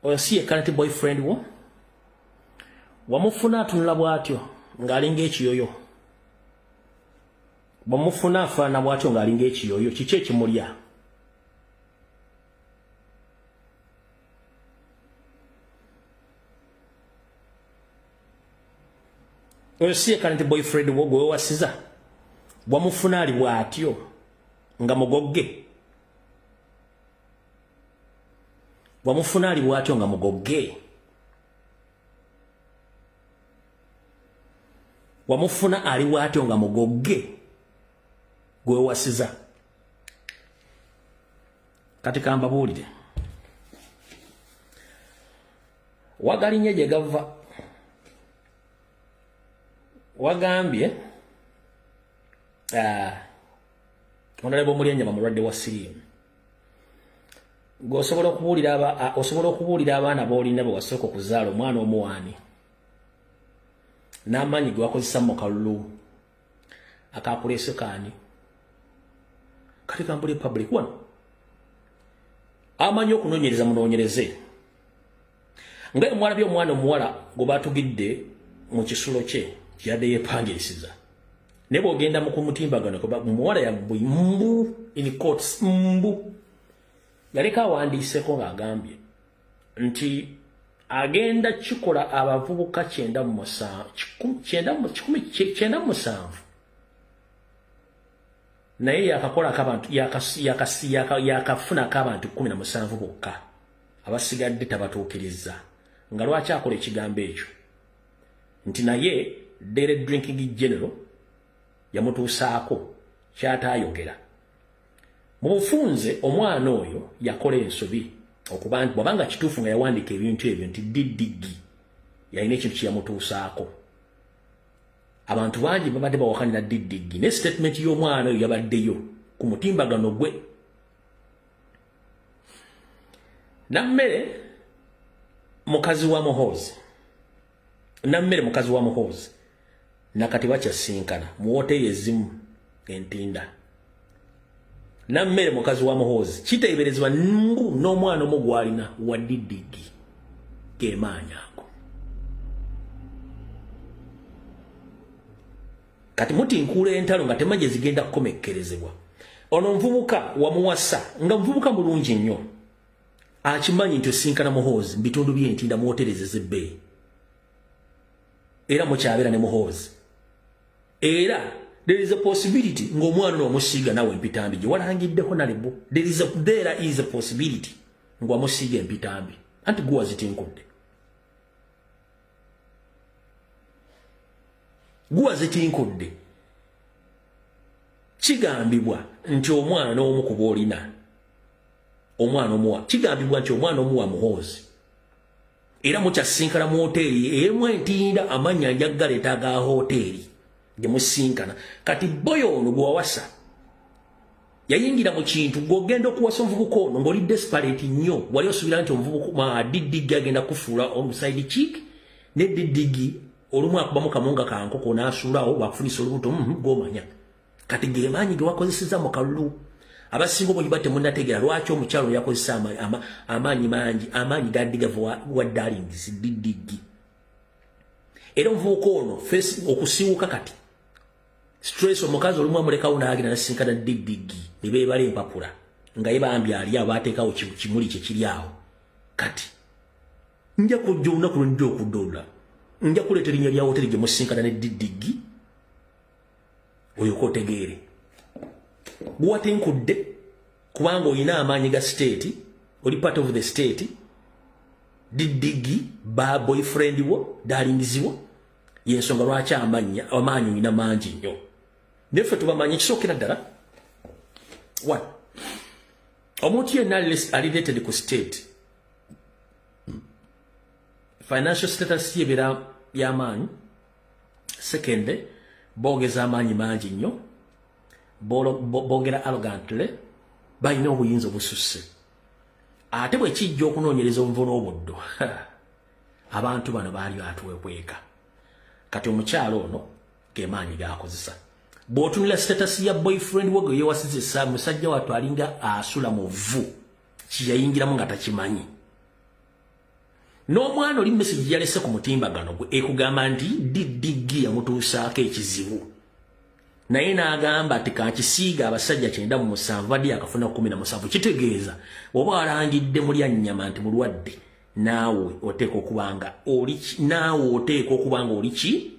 Oyo si ye current boyfriend wo wamufuna atunula bw'atyo ng'alinga ekiyoyo. Bwamufuna afaana bw'atyo ng'alinga ekiyoyo. Kiki ekimulya? Oyo si ye current boyfriend wo gwe wasiza. Bwamufuna ali bw'atyo nga mugogge. Bwamufuna ali bw'atyo nga mugogge. Wamufuna ali bw'atyo nga mugogge gwe wasiza. Kati kambabuulire. Wagalinye gye gava. Wagambye Honorable Mulyanjaba mulwadde wa siriimu. Gwe osobola okubuulira abaana b'olina bwe wasooka okuzaala omwana omuwaani n'amaanyi ge wakozesa mu kalulu akakuleese kaani. Kati kambuli public wano amanyi okunoonyereza munoonyereze ng'emwala by'omwana omuwala gwe baatugidde mu kisulo kye yadde yeepangirisiza. Ne bw'ogenda mu kumutimbagano kuba muwala yaggwe mbu in courts mbu yaleka awandiiseko ng'agambye nti agenda kikola abavubuka 97 naye yakakolako abantu yakafunako abantu 17 bokka abasigadde tabatuukiriza. Nga lwaki akola ekigambo ekyo nti naye Dere Drinking General yamutuusaako kyataayogera. Mu bufunze omwana oyo yakola ensobi okuba nti bwabanga kituufu nga yawandiika ebintu ebyo nti diddigi yalina ekintu kyeyamutuusaako. Abantu bangi babadde bawakanira diddigi ne statement y'omwana oyo yabaddeyo ku mutimbagano gwe. Nammere mukazi wa Muhoozi nakati bakyasinkana mu woteeri ezimu entinda. Nammere mukazi wa Muhoozi kiteeberezebwa mbu n'omwana omu gwalina wa diddigi kemaanyi ako. Kati mutinkuula entalo nga temagye zigenda kukomekkerezebwa. Ono nvubuka wamuwasa nga nvubuka mulungi nnyo akimanyi nti osinkana Muhoozi mu bitundu by'entinda mu woteeri ez'ebbeeyi era mukyabeera ne Muhoozi. Era there is a possibility ng'omwana n'omusiiga nawe empitambi gye walangiddeho nalebo. There is a possibility ng'omusiiga empitambi anti gwe wazitinkudde. Kigambibwa nti omwana omu ku boolina omwana omuwa kigambibwa nti omwana omuwa muhoozi era mukyasinkana mu hoteli emu entinda amanya njagala etaaga hoteli gye musinkana kati boyo ono gwe wawasa yayingira mu kintu gw'ogenda okuwasa omuvubuka ono ng'oli desperate nnyo wali osuubira nti omuvubuka diddigi agenda kufuula omuside chick ne diddigi olumu akubamu kamunga kankoko n'asuulawo bwakufunisa olubuto gw'omanya kati ge maanyi ge wakozeseza mu kalulu abasinga obungi batemunnategeera lwaki omukyalo yakozesa amaanyi mangi amaanyi gaddigavu wa darlings diddigi era omuvubuka ono okusiiwuka kati stress omukazi olumu amulekawo n'agenda nasinkana diddigi ne beebala empapula nga ye bambi ali abo ateekawo kimuli kye kiri awo kati nja kujja olunaku lwenjja okudoola nja kuleeta erinnya lya hoteri gye musinkana ne diddigi oyoko otegeere guwatenkudde kubanga olina amaanyi ga state oli part of the state diddigi ba boyfriend wo darlings wo yensonga lwaki amaanyi olina mangi nnyo neffe tubamanyi kisookera ddala one omuntu yenna ali related ku state financial status yebeera y'amaanyi second boogeza amaanyi mangi nnyo boogera arrogantly balina obuyinza obususse ate bwe kijja okunoonyereza omuvo n'obuddo abantu bano baali batuwekweka kati omukyalo ono ge maanyi gaakozesa bw'otunula status ya boyfriend we gwe yewasizisa musajja wattu alinga asula mu vvu kiyayingiramu nga takimanyi n'omwana oli message yalese ku mutimbagano gwe ekugamba nti diddigi yamutuusaako ekizibu naye n'agamba ati kankisiiga abasajja 97 badde akafuna 17 kitegeeza oba walangidde mulya nnyama nti mulwadde naawe oteeka okubanga oli ki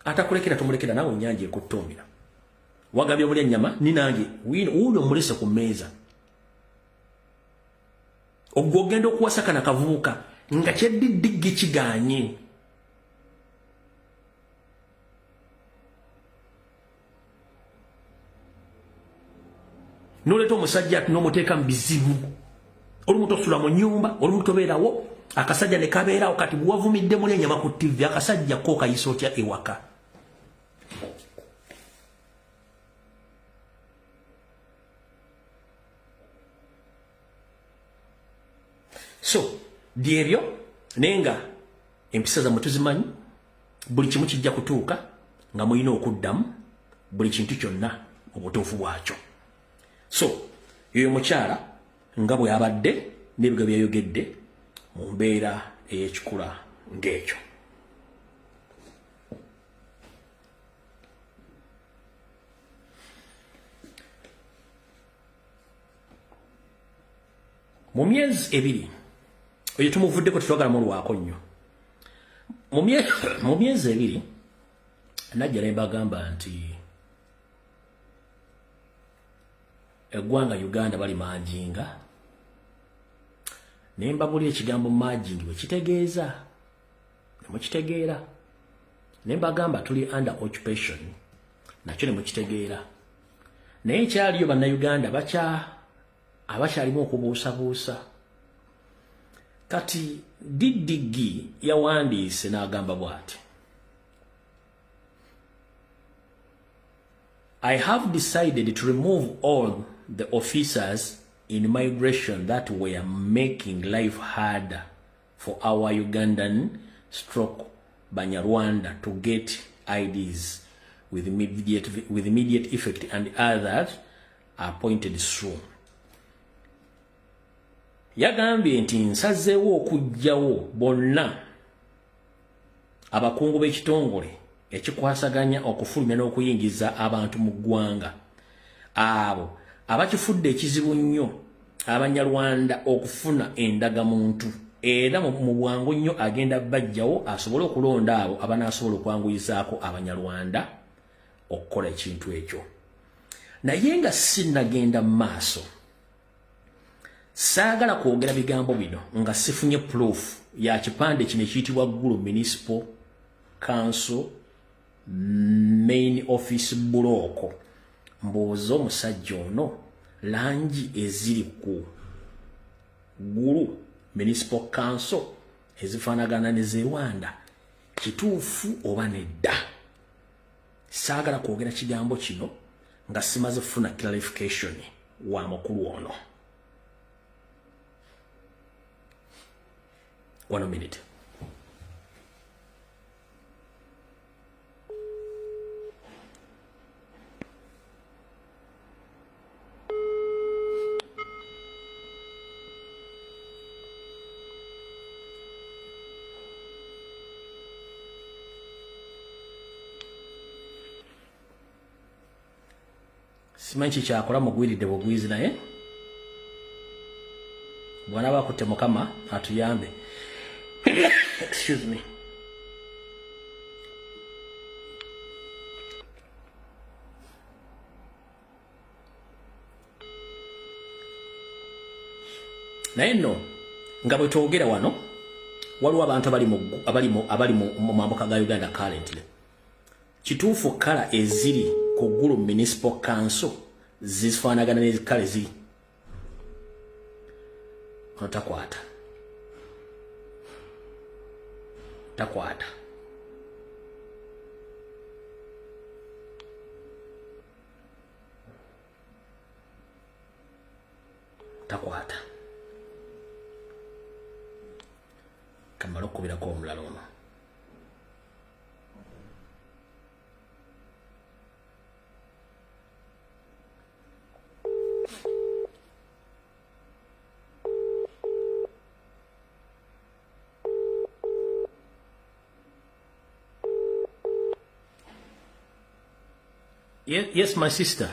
atakulekera tumulekera naawe ennyanja ekuttumira wagambye mulya nnyama ni nange wuuno mulese ku mmeeza ogwo ogenda okuwasaka na kavubuka nga kyeddiddigi kiganye noleeta omusajja ati n'omuteeka mu bizibu olumu tosula mu nnyumba olumu tobeerawo akasajja ne kabeerawo kati bwewavumidde muli ennyama ku tv akasajja ko kayisa otya ewaka so dyebyo naye nga empisa zammwe tuzimanyi buli kimu kijja kutuuka nga mulina okuddamu buli kintu kyonna obutuufu bwakyo so yoyo mukyala nga bwe abadde n'ebigambo byayogedde mu mbeera ey'ekikula ng'ekyo mu myezi ebiri oyo tumuvuddeko tetwagalamu olwako nnyo mu myezi ebiri najja ne mbagamba nti eggwanga Uganda bali manjinga ne mbabulya ekigambo manjingi bwe kitegeeza ne mukitegeera ne mbagamba tuli under occupation nakyo ne mukitegeera naye ekyaliyo bannayuganda abakyalimu okubuusabuusa kati diddigi yawandiise n'agamba bw'ati I have decided to remove all the officers in migration that were making life harder for our Ugandan stroke Banyarwanda to get IDs with immediate effect and others are appointed soon. Yagambye nti nsazeewo okuggyawo bonna abakungu b'ekitongole ekikwasaganya okufulumya n'okuyingiza abantu mu ggwanga abo abakifudde ekizibu nnyo Abanyarwanda okufuna endagamuntu era mu bwangu nnyo agenda bajjawo asobole okulonda abo abanaasobola okwanguyizaako Abanyarwanda okukola ekintu ekyo. Naye nga sinnagenda mu maaso saagala kwogera bigambo bino nga sifunye proof ya kipande kino ekiyitibwa Gulu Municipal Council Main Office Block mbooza omusajja ono langi eziri ku Gulu Municipal Council ezifaanagana ne ze Rwanda kituufu oba nedda. Saagala kwogera kigambo kino nga simaze kufuna clarification wa mukulu ono. 1 minute. Simanyi kyakola mugwiridde bugwizi naye bwana bakutte Mukama atuyambe. Excuse me. Naye nno nga bwe twogera wano waliwo abantu abali mu mambuka ga Uganda currently. Kituufu kala eziri ku Gulu Municipal Council zifaanagana ne kala eziri takwata. Takwata. Takwata. Kamala okubirako omulala ono. Yes, my sister.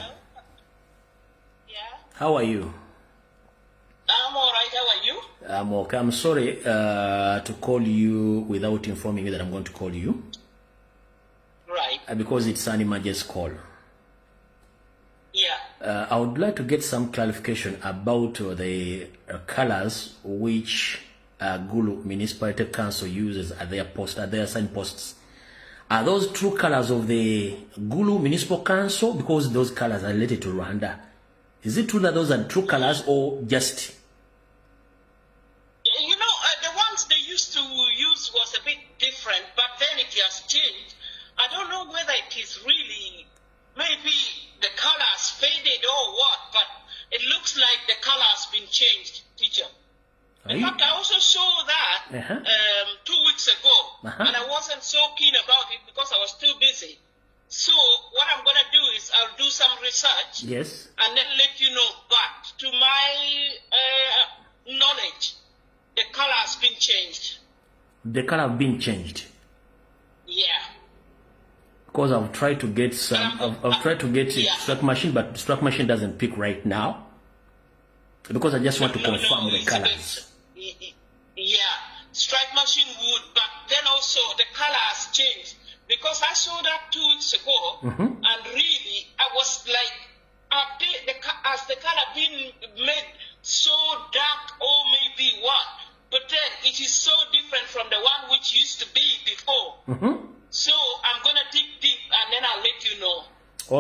Yeah. How are you? I'm all right. How are you? I'm okay. I'm sorry to call you without informing you that I'm going to call you. Right. Because it's an emergency call. Yeah. I would like to get some clarification about the colors which Gulu Municipality Council uses at their signposts. Are those true colors of the Gulu Municipal Council? Because those colors are related to Rwanda. Is it true that those are true colors or just? You know, the ones they used to use was a bit different, but then it has changed. I don't know whether it is really, maybe the color has faded or what, but it looks like the color has been changed, teacher. In fact, I also saw that 2 weeks ago, and I wasn't so keen about it because I was too busy. So what I'm going to do is I'll do some research, Yes. and then let you know. But to my knowledge, the color has been changed. The color have been changed. Yeah. Because I've tried to get some, I've tried to get yeah. Strike Machine, but Strike Machine doesn't pick right now. Because I just want to confirm the it's colors. Yeah, Strike Machine would, but then also the color has changed because I saw that 2 weeks ago, and really I was like, has the color been made so dark or maybe what? But then it is so different from the one which used to be before. So I'm gonna dig deep and then I'll let you know.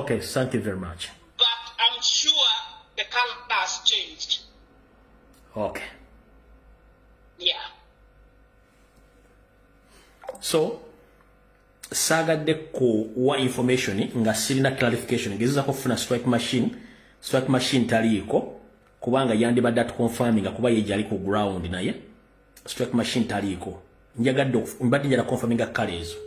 Okay, thank you very much. But I'm sure the color has changed. Okay. Yeah. So, sagadde kuwa information nga sirina clarification ngezeza kufuna Strike Machine taliiko kubanga yandibadde atukonfirminga kuba yeje ali ku ground naye Strike Machine taliiko njagadde mbadde njala confirminga kale ezo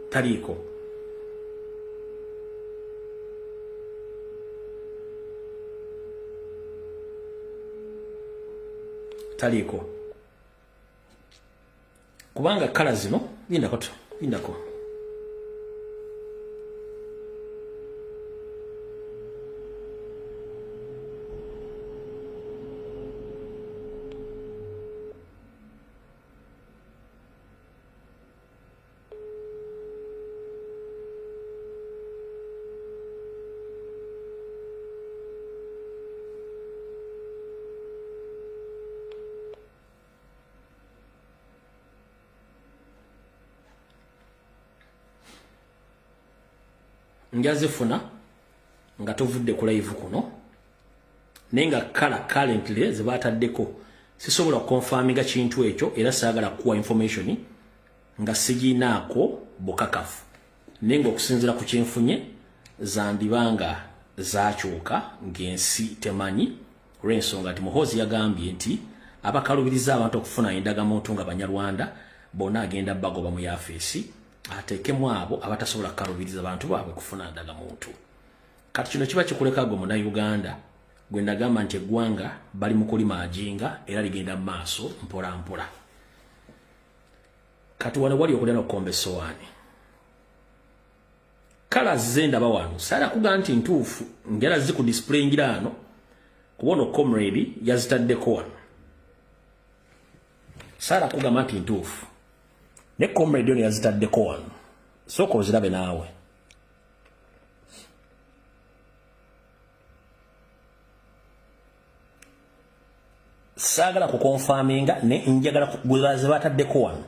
taliiko taliiko kubanga kala zino lindako njazifuna nga tuvudde ku live kuno nenga kala currently zibataddeko sisobola confirminga kintu ekyo era saagala kuwa information nga sijinaako bukakafu nenga okusinzira ku kyenfunye zandibanga zakyuka ng'ensi temanyi olw'ensonga nti Muhoozi yagambye nti abakalubiriza abantu okufuna endagamuntu nga Banyarwanda bonna agenda bagoba mu yafeesi ateekemu abo abatasobola kukalubiriza abantu baabwe kufuna endagamuntu. Kati kino kiba kikuleka gwe Munnayuganda gwe ndagamba nti eggwanga bali mu kulima ajinga era ligenda mu maaso mpola mpola. Kati wano wali okulya n'okukomba essowaani. Kala zenda wano sala kuga nti ntuufu ngera ziku display ngirano kubono comrade yazitaddeko wano. Sala kuga nti ntuufu ne comrade ono yazitaddeko wano soko ozirabe naawe. Sagala ku confirminga ne njagala kuguzaze bataddeko wano.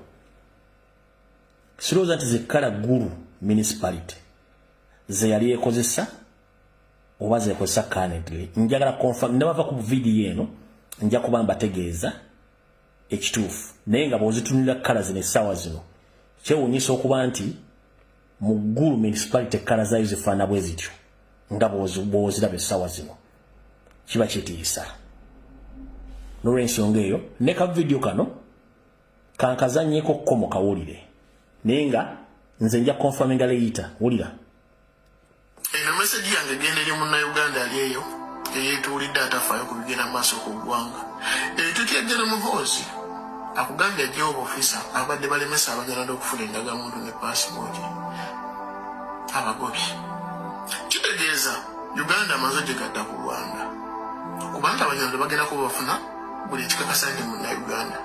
Siroza nti zikala guru municipality ze yali ekozesa oba ze ekozesa currently njagala confirm ndabava ku video eno nja kuba mbategeeza ekituufu naye nga bw'ozitunulira kala zino essaawa zino kyewuunyisa okuba nti mu guru municipality kala zaayo zifaana bwe zityo nga bw'oziraba essaawa zino kiba kitiisa. N'olw'ensonga eyo ne ka video kano kankazannyeko ko mu kawulire naye nga nze nja confirminga later wulira. Eno message yange genda eri Munnayuganda ali eyo eyeetuulidde atafaayo ku bigenda maaso ku ggwanga. Tutya General Muhoozi akugambye ajja obuofisa abadde balemesa Abanyarwanda okufuna endagamuntu ne paasipooti abagobye. Kitegeeza Uganda amaze gyegadda ku Rwanda kubanga Abanyarwanda bagenda kuba bafuna buli ekikakasa nti Munnayuganda.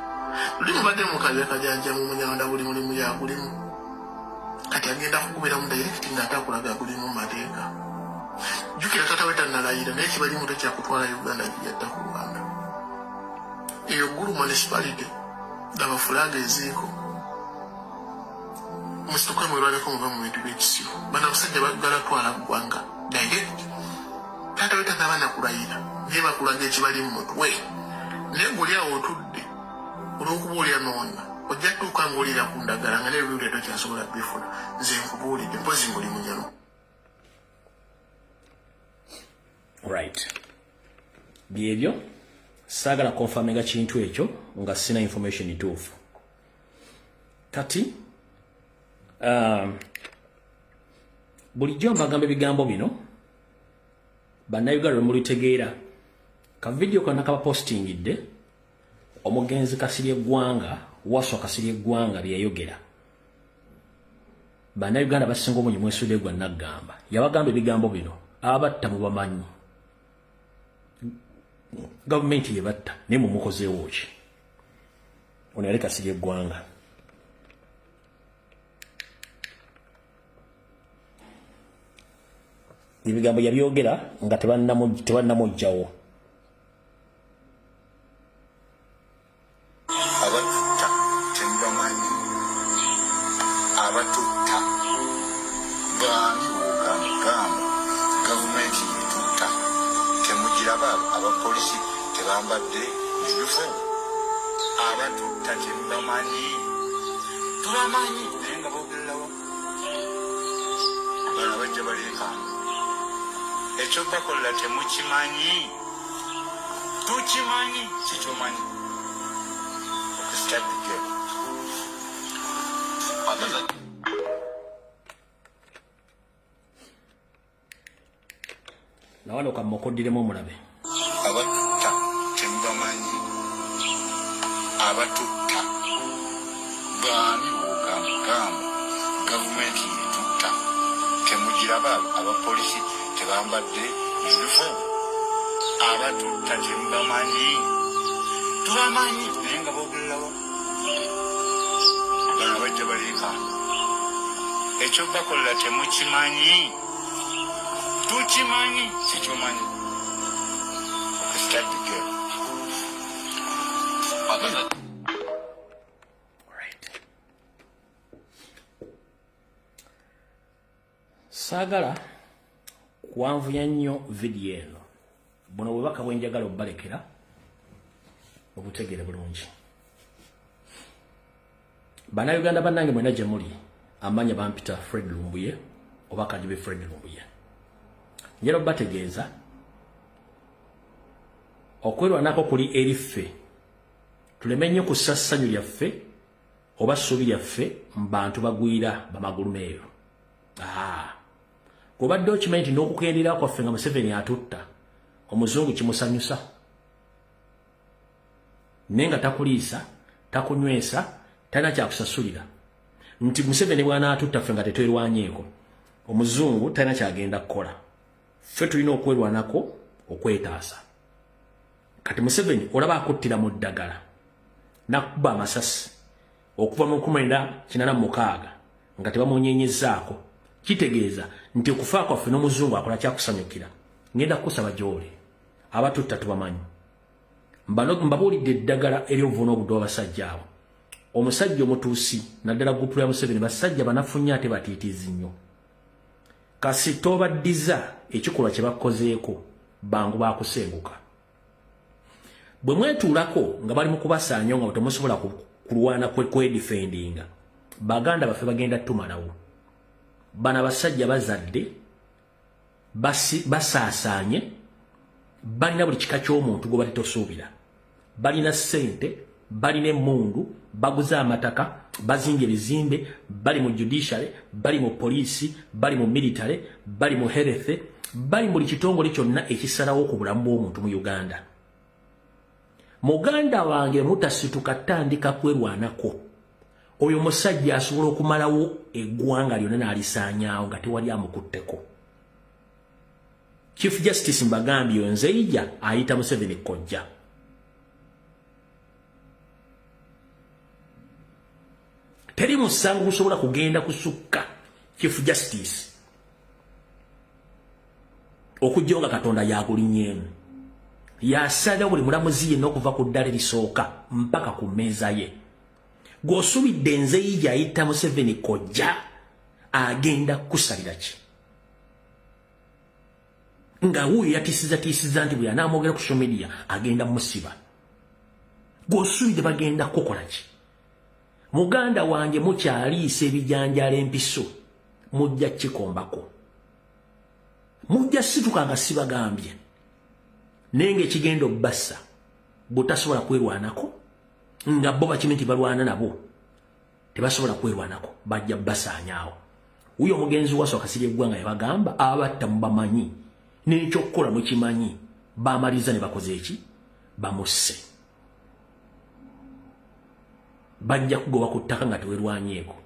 Luli mubadde mu kabya kajanja mu Munyarwanda buli mulimu yagulimu kati agenda kukubiramu direct ng'ate akulaga gulimu mu mateeka. Jjukira tata we tannalayira naye kibali muto kyakutwala Uganda gyadda ku Rwanda. Eyo guru municipality daba fulaga eziiko musituka mwirwaleko muba mu bintu by'ekisibo bana abasajja baggala twala ggwanga direct. Tata we tannaba nakulayira naye bakulaga ekibali mu mutwe naye ng'oli awo otudde olw'okuba olya noona ojja tuuka ng'olira ku ndagala nga naye biwulira tokyasobola bifuna nze nkubuulidde mpozi ng'oli munyalo. Right. Byebyo saagala confirminga kintu ekyo nga sina information ituufu. Kati bulijjo mbagamba ebigambo bino Bannayuganda lwe mulitegeera ka video kana kaba postingidde omugenzi Kasirye Gwanga Waswa Kasirye Gwanga byayogera. Bannayuganda basinga omunyi Mwesudde gwa Nagamba yabagamba ebigambo bino abatta mu bamanyi gavumenti yebatta naye mumukozeewo ki. Ono yali Kasirye Gwanga. Ebigambo yabyogera nga tebannamugjawo. Abatutta temubamanyi abatutta baani wogambagamba gavumenti yetutta temugiraba abapolisi tebambadde uniform. Abatutta temubamanyi tubamanyi naye nga bogererawo bana bajja baleekaana ekyo bakola temukimanyi tukimanyi kikyomanyi. Start the game. Na wano kamukoddiremu omulabe. Abatutta temubamanyi abatutta baani wogambagamba gavumenti yetutta temugiraba abapolisi tebambadde uniform. Abatutta temubamanyi tubamanyi naye nga bogererawo bana bajja baleekaana ekyo bakola temukimanyi tukimanyi kikyomanyi. Start the game. Saagala kuwanvuya nnyo video eno buno bwebaka bwenjagala obalekera obutegere bulungi Bannayuganda bannange mwena gye muli amanya bampita Fred Lumbuye oba Kajibe Fred Lumbuye njera obategeeza okwerwanako kuli eriffe tuleme nnyo kussa ssanyu lyaffe oba ssuubi lyaffe mbantu bagwira bamagulu meeyo kubadde okimanyi nti n'okukendera kwaffe nga Museveni atutta omuzungu kimusanyusa naye nga takuliisa takunywesa talina kyakusasulira nti Museveni bwana atutta ffe nga tetwerwanyeeko omuzungu talina kyagenda kukola ffe tulina okwerwanako okwetaasa kati Museveni olaba akuttira mu ddagala nakuba amasasi okuva mu 1986 nga tebamunyenyezaako kitegeeza nti okufa kwaffe n'omuzungu akola kyakusanyukira ngenda kukusaba gy'oli abatutta tubamanyi mbabuulidde eddagala ery'obuvuuna obudde abasajja abo omusajja omutuusi naddala gupu ya Museveni basajja banafunye ate batiitiizi nnyo kasi tobaddiza ekikolwa kye bakozeeko bangu bakusenguka bwe mwetuulako nga bali mu kubasaanyo nga temusobola kulwana kwedifendinga baganda baffe bagenda tumalawo bana abasajja bazadde basaasaanye balina buli kika ky'omuntu gwe batitosuubira balina ssente balina emmundu baguza amataka bazinga ebizimbe bali mu judiciary bali mu poliisi bali mu military bali mu health bali mu buli kitongole kyonna ekisalawo ku bulamu bw'omuntu mu Uganda muganda wange mutasituka tandika kwerwanako oyo musajja asobola okumalawo eggwanga lyonna n'alisaanyaawo nga tewali amukutteko Chief Justice Mbagambye Nzeija ayita Museveni kojja teri musango gusobola kugenda kusukka Chief Justice okujjonga Katonda yagulinyeemu yasala buli mulamuzi yenna okuva ku ddala erisooka mpaka ku mmeeza ye gw'osuubidde Nzeija ayita Museveni kojja agenda kusalira ki nga wuyo yatiisiza nti bwe yanaamwogera ku social media agenda musiba gw'osuubidde bagenda kukola ki muganda wange mukyaliisa ebijanjala empiso mujja kikombako mujja situka nga sibagambye naye ng'ekigenda obbassa bw'otasobola kwerwanako nga bo bakimanyi nti balwana nabo tebasobola kwerwanako bajja basaanyaawo wuyo omugenzi wasooka siri eggwanga yabagamba abatta mubamanyi n'ekyokukola mukimanyi baamaliza ne bakoze eki bamusse bajja kugoba ku ttaka nga tewerwanyeeko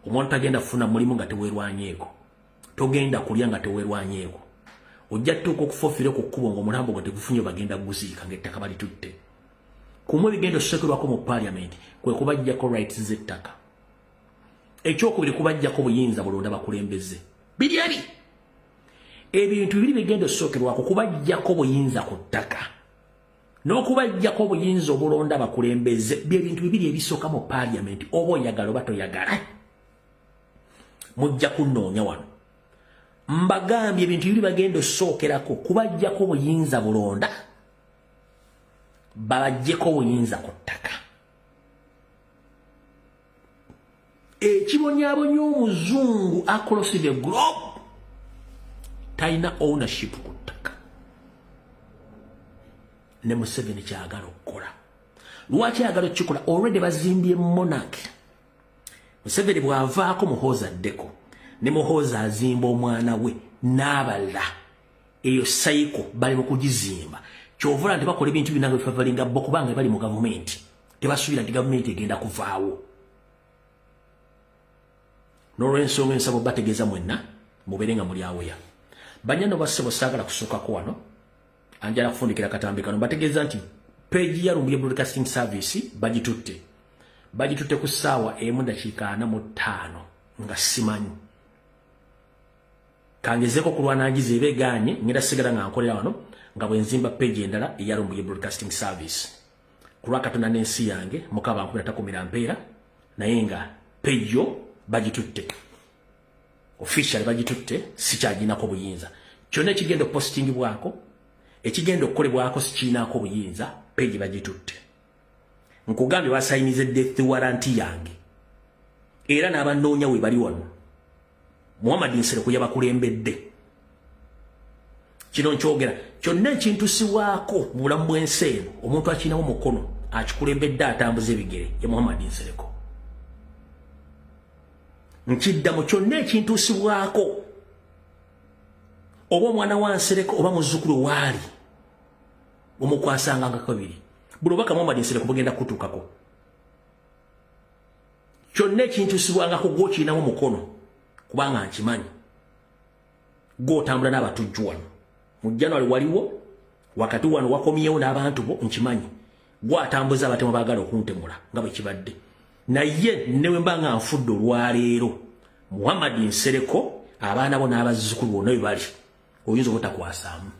omuntu tagenda kufuna mulimu nga tewerwanyeeko togenda kulya nga tewerwanyeeko ojja tuuka okufoofira ku kkubo ng'omulambo gwe tegufunye bagenda guziika ng'ettaka balitutte kumwe bigenda okusokerwako mu parliament kwe kubajjako rights z'ettaka ekyokubiri kubajjako buyinza bulonda bakulembeze biri ebi ebintu bibiri bigenda okusokerwako kubajjako buyinza ku ttaka n'okubajjako obuyinza obulonda bakulembeze byebintu bibiri ebisooka mu parliament oba oyagala oba toyagala mujja kunnoonya wano mbagambye ebintu bibiri bagenda osookerako kubajjako obuyinza bulonda babajjeko obuyinza ku ttaka ekibonyabonya omuzungu across the globe talina ownership ku ttaka ne Museveni kyagala okukola lwaki ayagala okukikola already bazimbye monarchy Museveni bw'avaako muhoozi addeko ne muhoozi azimba omwana we n'abalala eyo sayiko bali mu kugizimba kyovula nti bakola ebintu binange bifavalinga bo kubanga bali mu gavumenti tebasuubira nti gavumenti egenda kuvaawo n'olw'ensonga ensabo bategeeza mwenna mubeere nga muli aweya banyano bassebo saagala kusuukako wano anjala kufundikira katambi kano bategeeza nti peegi ya Lumbuye Broadcasting Service bagitutte ku ssaawa 1:45 nga simanyi kangezeeko kulwanangiza ebeegaanye ngenda sigala nga nkolera wano nga bwenzimba peegi endala eya Lumbuye Broadcasting Service ku lwa Katonda n'ensi yange mukaba 13 mpeera naye nga peegi yo bagitutte officially bagitutte sikyaginako buyinza kyonna ekigenda okupostingibwako ekigenda okukolebwako sikiinaako buyinza page bagitutte nkugambye basayinize death warrant yange era n'abanoonya we bali wano Muhammad Nsereko yabakulembedde kino nkyogera kyonna ekintusibwako mu bulamu bw'ensi eno omuntu akinawo mukono akikulembedde atambuza ebigere ye Muhammad Nsereko nkiddamu kyonna ekintusibwako oba omwana wa Nsereko oba muzzukulu waali omukwasanga nga kabiri buli obaka Muhammad Nsereko bugenda kutuukako kyonna ekintusibwangako gw'okirinamu mukono kubanga nkimanyi gw'otambula n'abatujju wano mu January waliwo wakati wano wakomyewo n'abantu bo nkimanyi gwatambuza abatemu baagala okuntemula nga bwe kibadde naye newe mba nga nfudde olwaleero Muhammad Nsereko abaana bo n'abazzukulu bonna bwe bali oyinza obutakwasaamu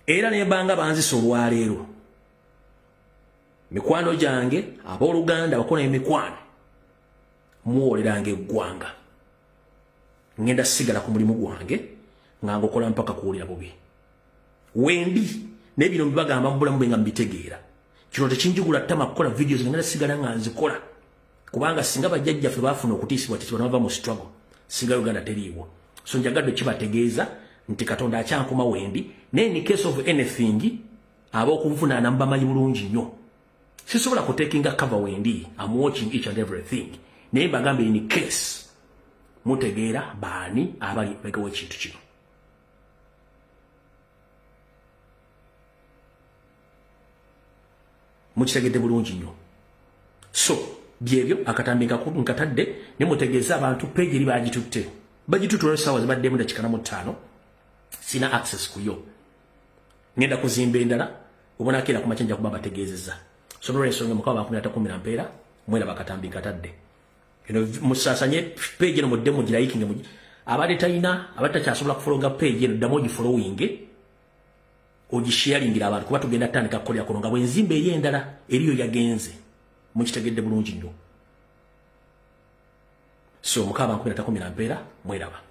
era ne banga banzisa olwaleero mikwano gyange abooluganda bakola emikwano muwoleranga eggwanga ngenda sigala ku mulimu gwange nga ngokola mpaka kuwulira bubi wendi n'ebino mbibagamba mu bulamu bwe nga mbitegeera kino tekinjigula ttama kukola videos ngenda sigala nga nzikola kubanga singa bajjajjaffe baafuna okutiisibwa titi banava mu struggle singa Uganda teriiwo so njagadde kibategeeza nti Katonda akyankuma wendi naye in case of anything ab'okunvunaana mubamanyi bulungi nnyo sisobola kutekinga cover wendi I'm watching each and everything naye mbagambe in case mutegeera baani abali begawo ekintu kino mukitegedde bulungi nnyo so byebyo akatambi nkatadde ne mutegeeza abantu page eri bagitutte olw'essaawa zibaddemu dakika mu 5 sina access kuyo ngenda kuzimba endala obonakeera ku makya kuba bategeezezza so n'olwensonga mukaba 13 mpeera mwera bakatambi nkatadde eno musasanye page eno mudde mugira yikinge abadde talina abadde takyasobola kufolonga page eno ddamu ogifollowing ogisharingira abantu kuba tugenda tandika kukolera kuno nga bwenzimba eri endala eriyo yagenze mukitegedde bulungi nnyo so mukaba 13 mpeera mweraba